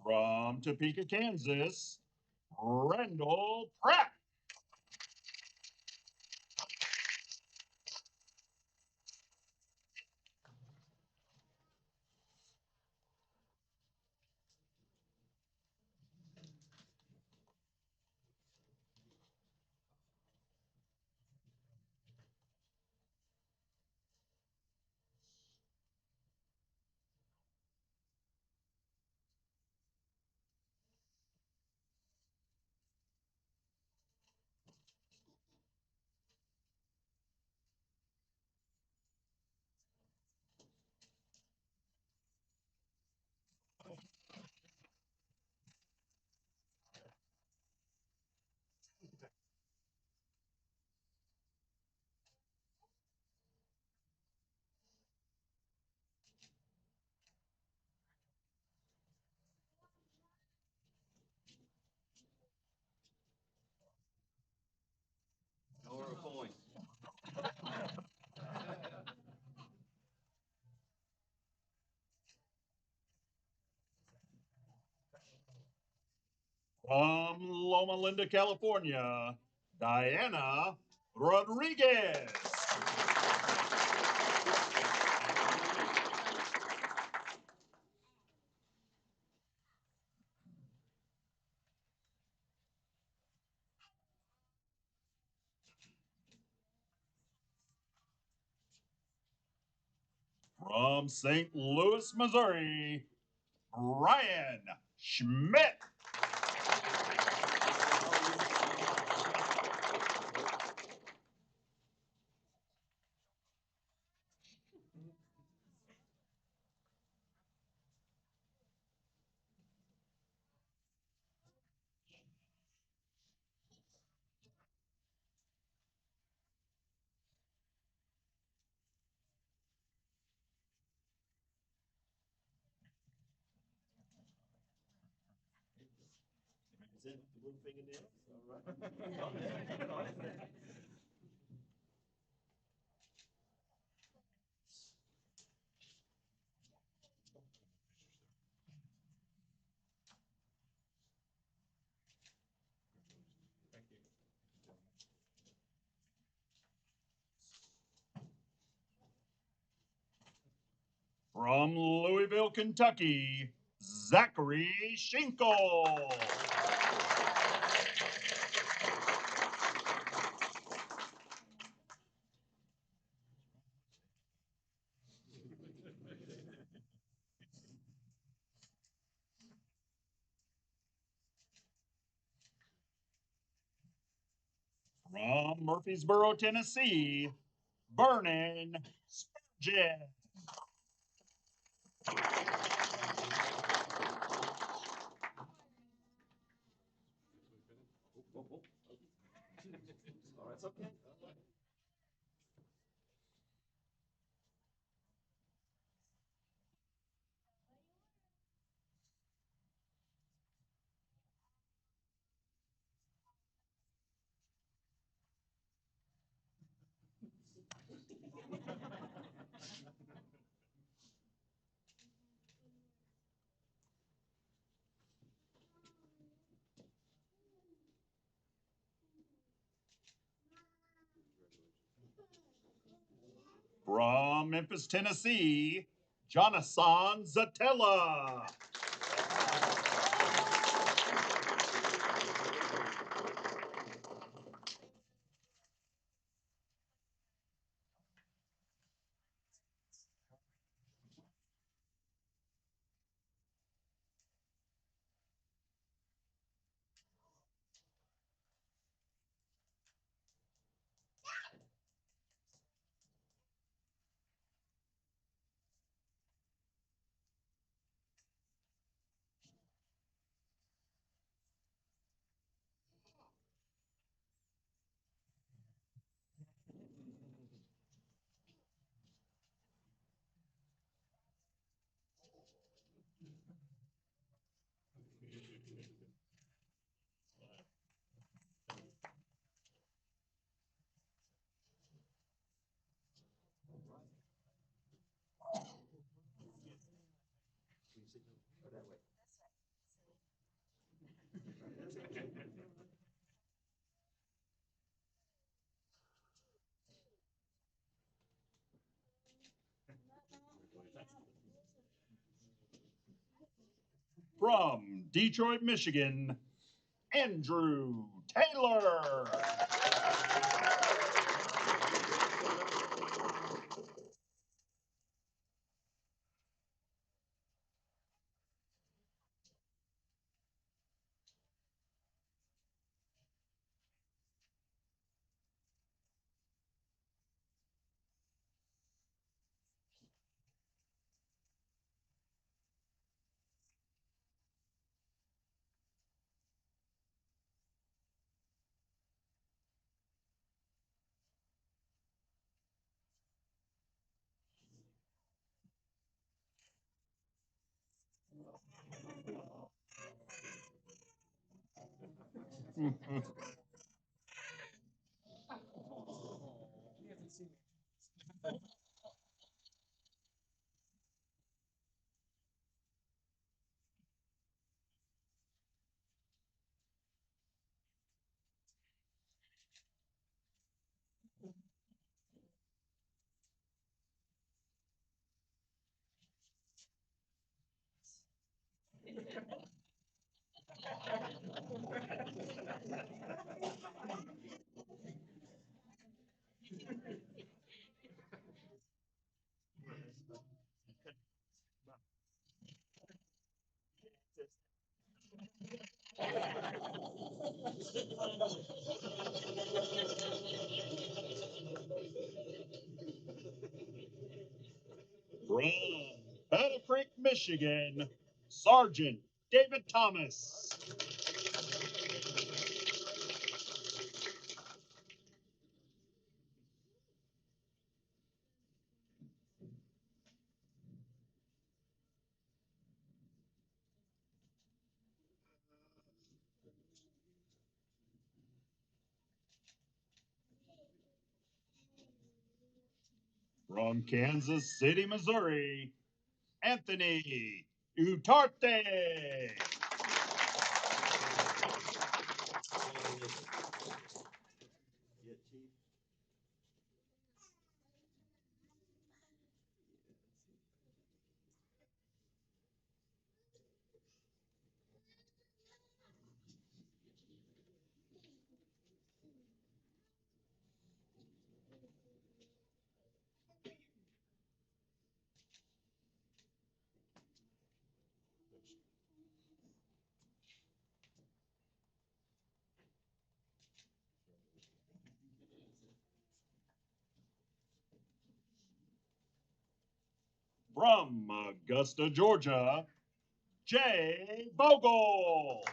From Topeka, Kansas, Randall Pratt. Or a coin. From Loma Linda, California, Diana Rodriguez. From St. Louis, Missouri, Ryan Schmidt. Is that the blue fingernails? All right. From Louisville, Kentucky, Zachary Schinkel. From Murfreesboro, Tennessee, Vernon Spurgeon. All right, it's okay. From Memphis, Tennessee, Jonathan Zatella. From Detroit, Michigan, Andrew Taylor. From Battle Creek, Michigan, Sergeant David Thomas. From Kansas City, Missouri, Anthony Utarte. From Augusta, Georgia, Jay Bogle.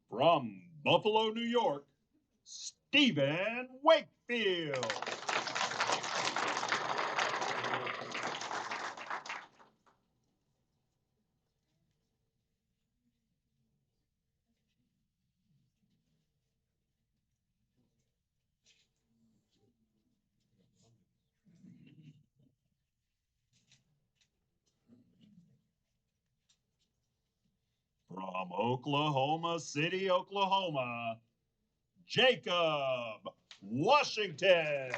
From Buffalo, New York, Stephen Wakefield. From Oklahoma City, Oklahoma, Jacob Washington.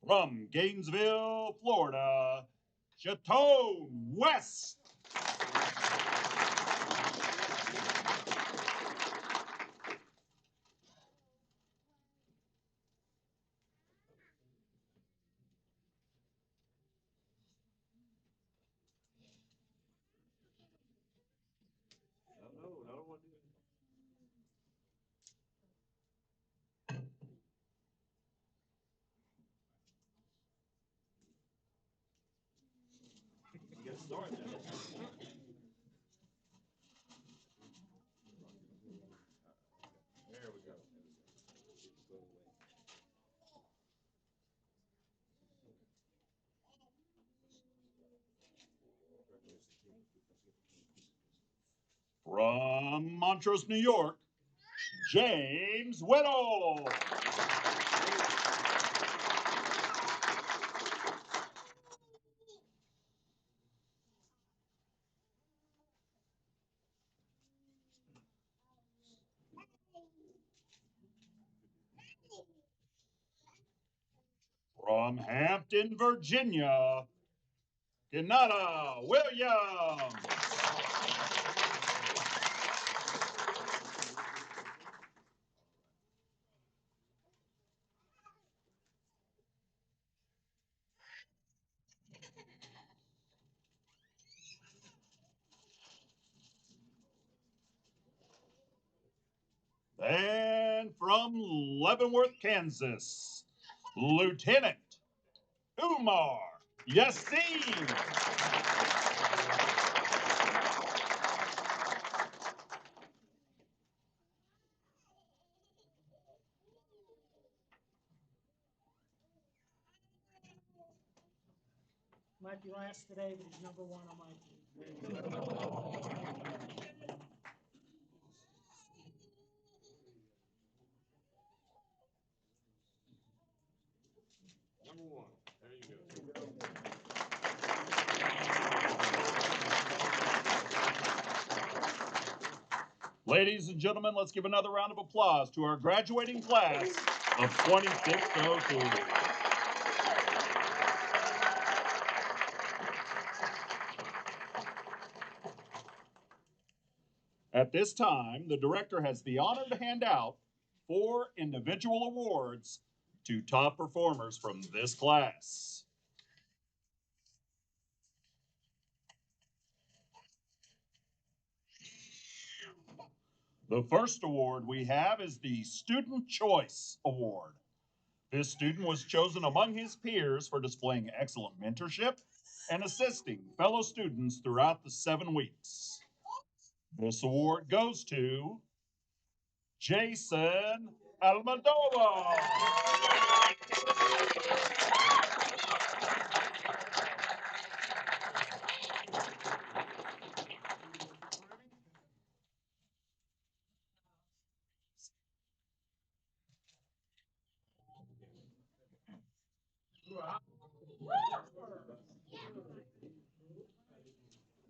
From Gainesville, Florida, Chateau West. From Montrose, New York, James Whittle. From Hampton, Virginia, Keynote Williams. And from Leavenworth, Kansas, Lieutenant Umar Yassin. Might be last today, but he's number one on my team. Number one. There you go. Ladies and gentlemen, let's give another round of applause to our graduating class of 2602. At this time, the director has the honor to hand out 4 individual awards to top performers from this class. The first award we have is the Student Choice Award. This student was chosen among his peers for displaying excellent mentorship and assisting fellow students throughout the 7 weeks. This award goes to Jason Almodovar.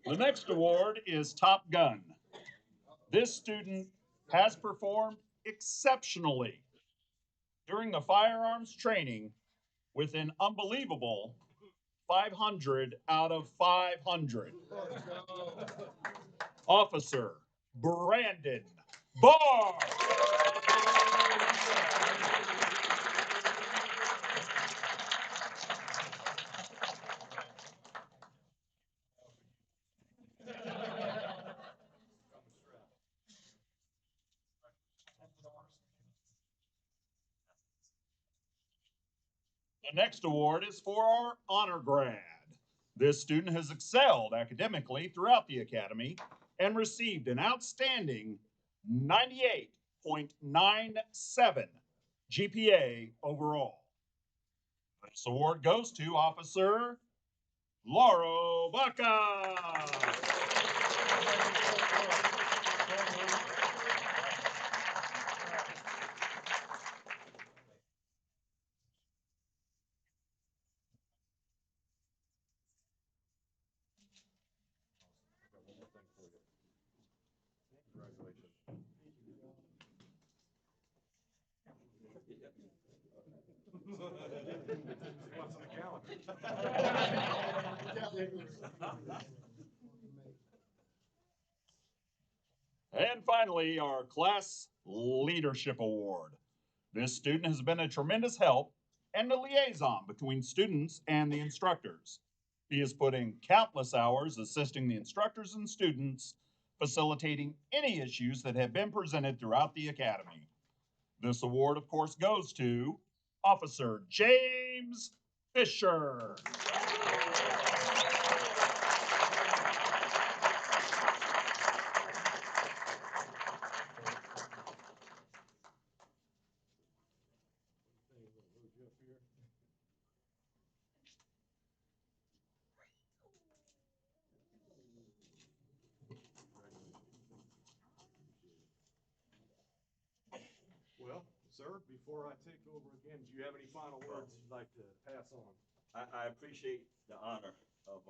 The next award is Top Gun. This student has performed exceptionally during the firearms training with an unbelievable 500 out of 500. Officer Brandon Barr. The next award is for our honor grad. This student has excelled academically throughout the academy and received an outstanding 98.97 GPA overall. This award goes to Officer Lauro Baca. And finally, our Class Leadership Award. This student has been a tremendous help and a liaison between students and the instructors. He has put in countless hours assisting the instructors and students, facilitating any issues that have been presented throughout the academy. This award, of course, goes to Officer James Fisher. you up here. Well, sir, before I take over again, do you have any final words you'd like to pass on? I appreciate the honor of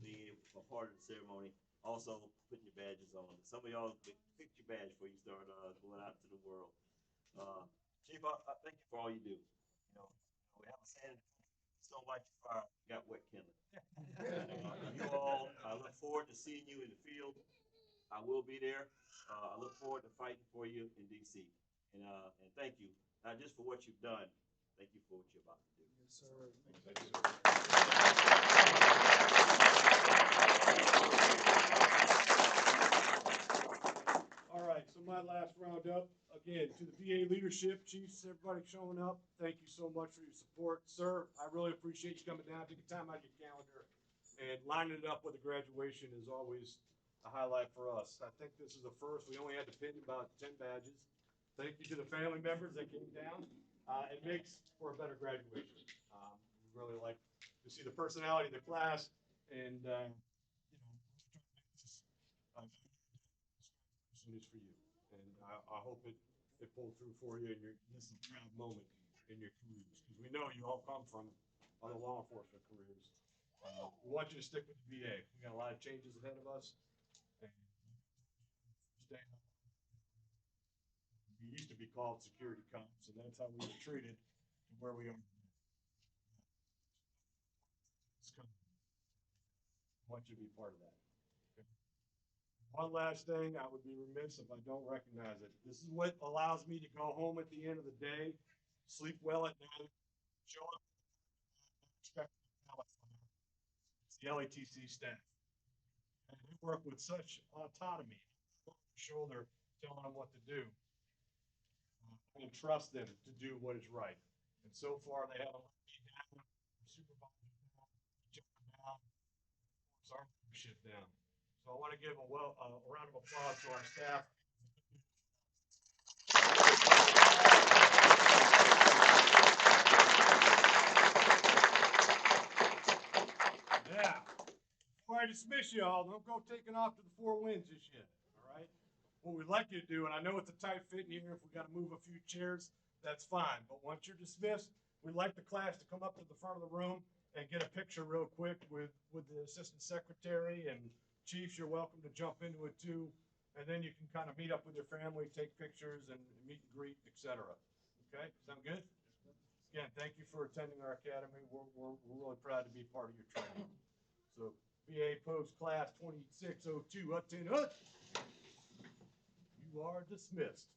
being a part of the ceremony. Also, putting your badges on. Some of y'all picked your badge before you start going out to the world. Chief, I thank you for all you do. You know, we have a saying, just don't light your fire, you got wet kindling. You all, I look forward to seeing you in the field. I will be there. I look forward to fighting for you in DC. And thank you, not just for what you've done, thank you for what you're about to do. Yes, sir. All right, so my last roundup, again, to the VA leadership, chiefs, everybody showing up, thank you so much for your support. Sir, I really appreciate you coming down, taking time out of your calendar, and lining it up with the graduation is always a highlight for us. I think this is the first, we only had to pin about 10 badges. Thank you to the family members that came down. It makes for a better graduation. We really like to see the personality of the class, and is for you, and I hope it pulled through for you, and this is a proud moment in your careers, because we know you all come from other law enforcement careers. We want you to stick with the VA. We got a lot of changes ahead of us, and we used to be called security cops, and that's how we were treated to where we are. I want you to be part of that. Okay? One last thing, I would be remiss if I don't recognize it. This is what allows me to go home at the end of the day, sleep well at night, show up, expect it's the LATC staff. And they work with such autonomy, shoulder telling them what to do. I can trust them to do what is right. And so far, they haven't let me down, supervisor down, down, our leadership down. So I want to give a round of applause to our staff. Yeah. Before I dismiss y'all, don't go taking off to the Four Winds just yet. All right. What we'd like you to do, and I know it's a tight fit in here, if we got to move a few chairs, that's fine. But once you're dismissed, we'd like the class to come up to the front of the room and get a picture real quick with the assistant secretary, and chiefs, you're welcome to jump into it too. And then you can kind of meet up with your family, take pictures, and meet and greet, etc. Okay, sound good? Again, thank you for attending our academy. We're really proud to be part of your training. So, VA Post Class 2602, attend us. You are dismissed.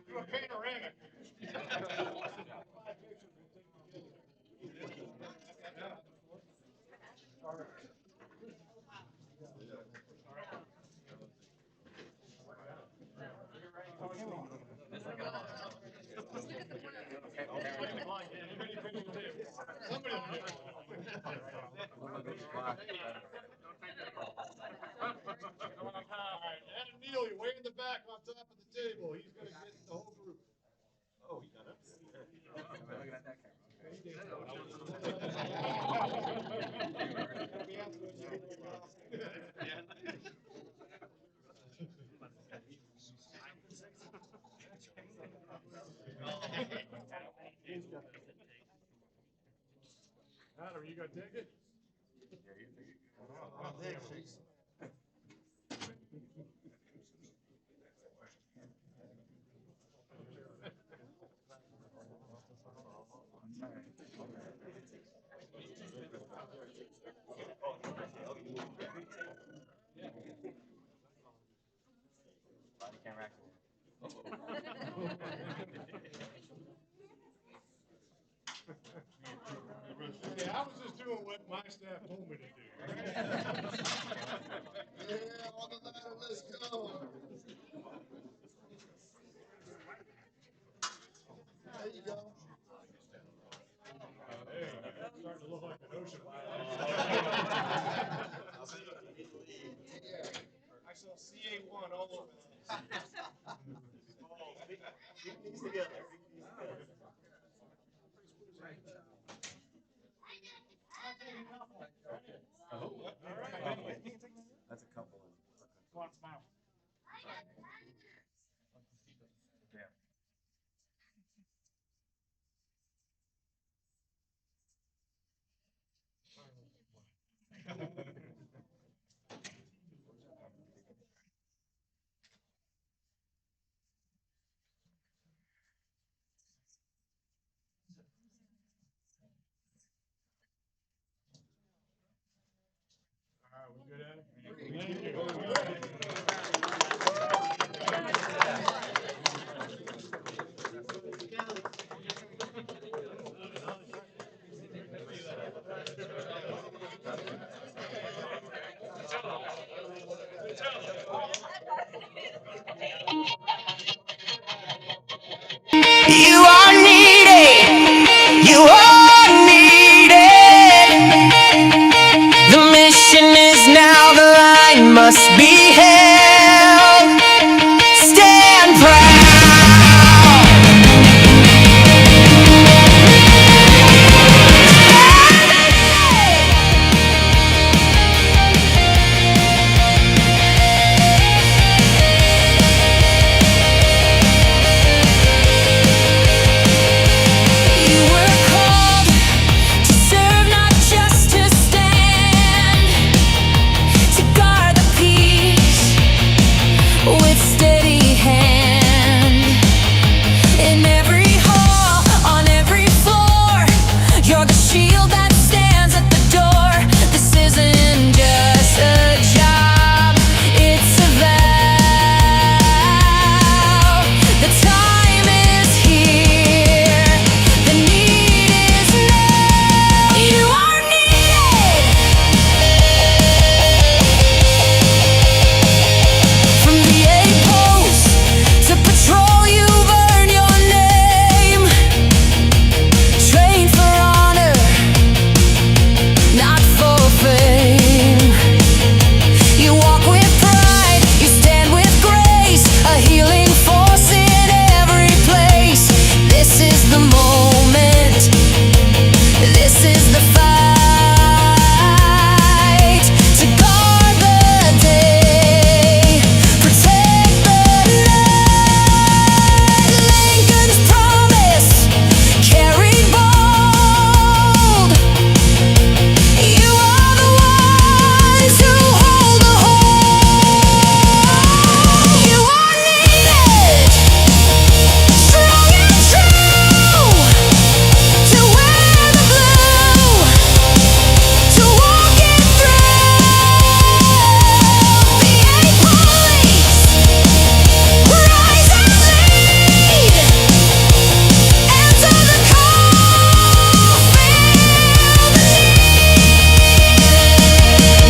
Do a panoramic. Adam Neely, way in the back on top of the table. He's going to get the whole group. Oh, he got up. Looking at that camera. Are you gonna take it? Hey, I was just doing what my staff told me to do. Yeah, on the ladder, let's go. There you go. Starting to look like an ocean. I saw CA1 all over that. These together. That's a couple. Go on, smile. All right, we good at it? Thank you. You are needed. You are needed. The mission is now, the line must be held. Stand proud. You were called to serve, not just to stand, to guard the peace with steady hand. In every hall, on every floor, you're the shield that stands at the door. This isn't just a job, it's a vow. The time is here, the need is now. You are needed. From the A-post to patrol, you've earned your name. Train for honor, not for fame. You walk with pride, you stand with grace, a healing force in every place. This is the moment, this is the fight, to guard the day, protect the night. Lincoln's promise carried bold. You are the ones who hold the hold. You are needed, strong and true, to wear the blue, to walk it through. VA police, rise and lead. Answer the call, feel the need.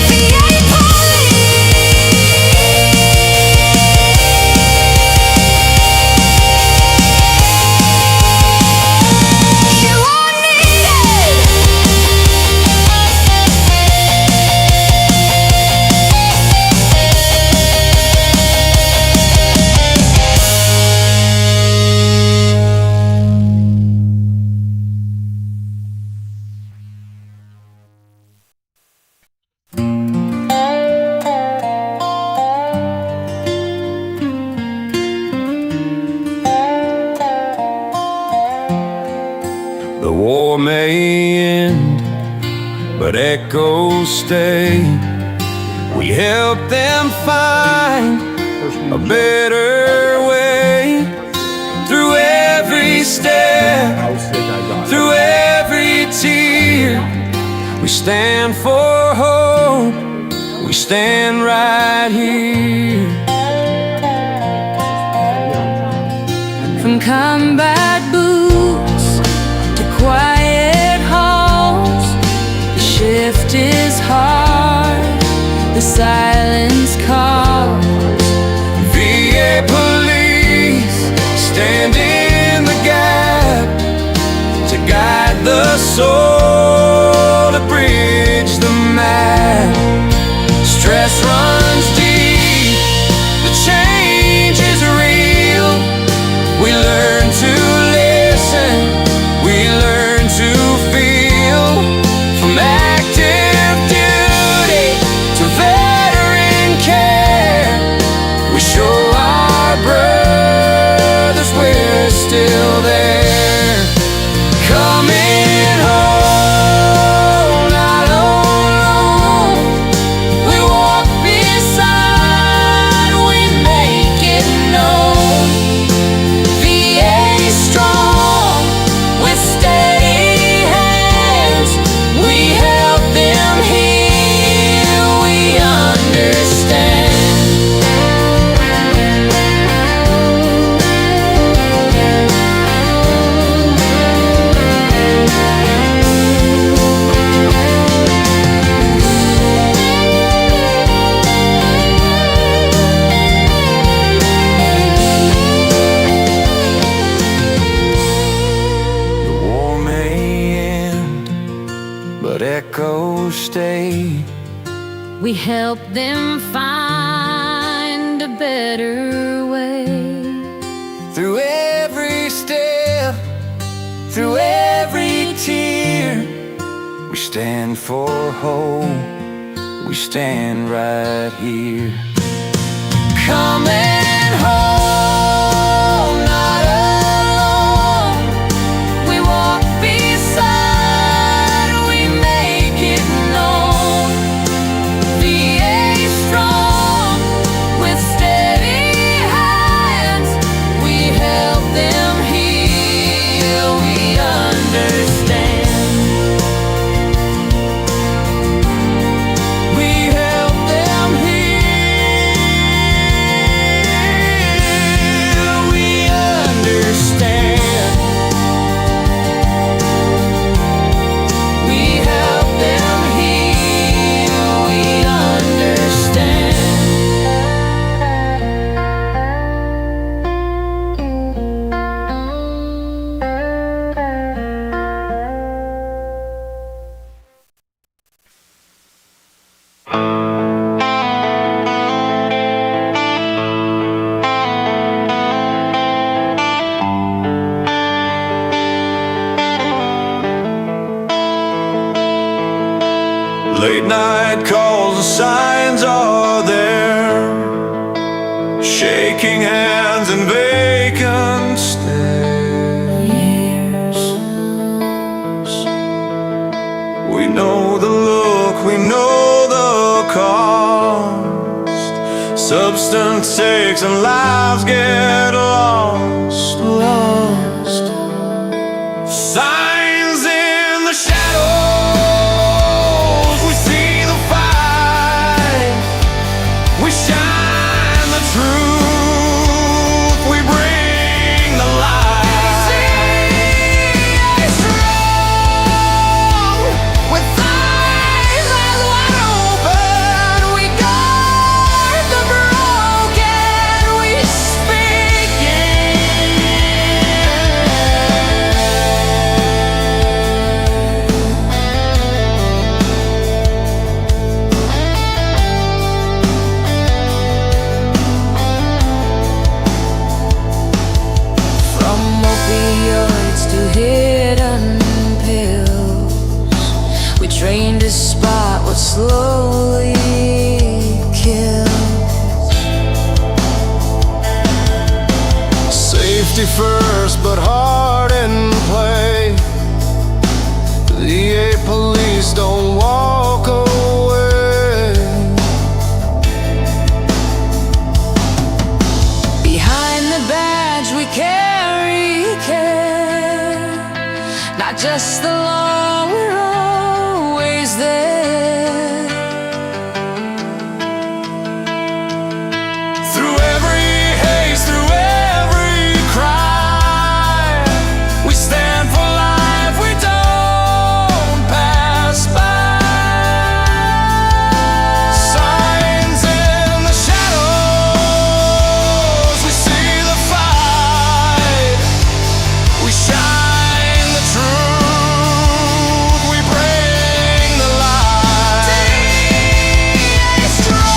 VA police, you are needed. The war may end, echoes stay. We help them find a better way. Through every step, through every tear, we stand for hope, we stand right here. From combat boots to quiet halls, the shift is hard, the silence calls. VA police stand in the gap to guide the soul, to bridge the map. Stress runs deep, the change is real. We learn to listen, we learn to feel. From active duty to veteran care, we show our brothers we're still there. Coming home, not alone. We walk beside, we make it known. VA strong, with steady hands, we help them heal, we understand. The war may end, but echoes stay. We help them find a better way. Through every step, through every tear, we stand for hope, we stand right here. Coming home, not alone. We walk beside, we make it known. VA strong, with steady hands, we help them heal, we understand. We help them heal, we understand. We help them heal, we understand. Late night calls, the signs are there. Shaking hands and vacant stares. We know the look, we know the cost. Substance takes and lives get lost, lost. Signs in the shadows, we see the fight. We shine the truth, we bring the light. Strong, with eyes as wide open, we guard the broken, we speak From opioids to hidden pills, we train to spot what slowly kills. Safety first, but heart in play. The VA police don't walk against the law, we're always there. Through every haze, through every crime, we stand for life, we don't pass by. Signs in the shadows, we see the fight, we shine the truth, we bring the light. DA strong,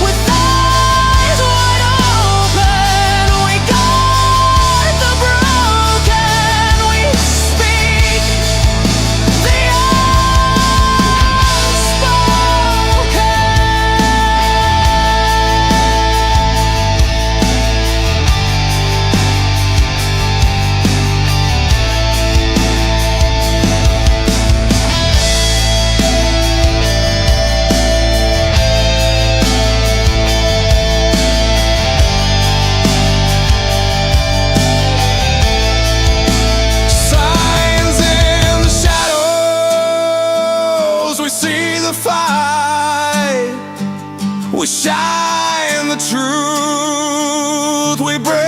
with eyes wide open, we guard the broken, we speak the signs in the shadows, we see the fight, we shine the truth, we bring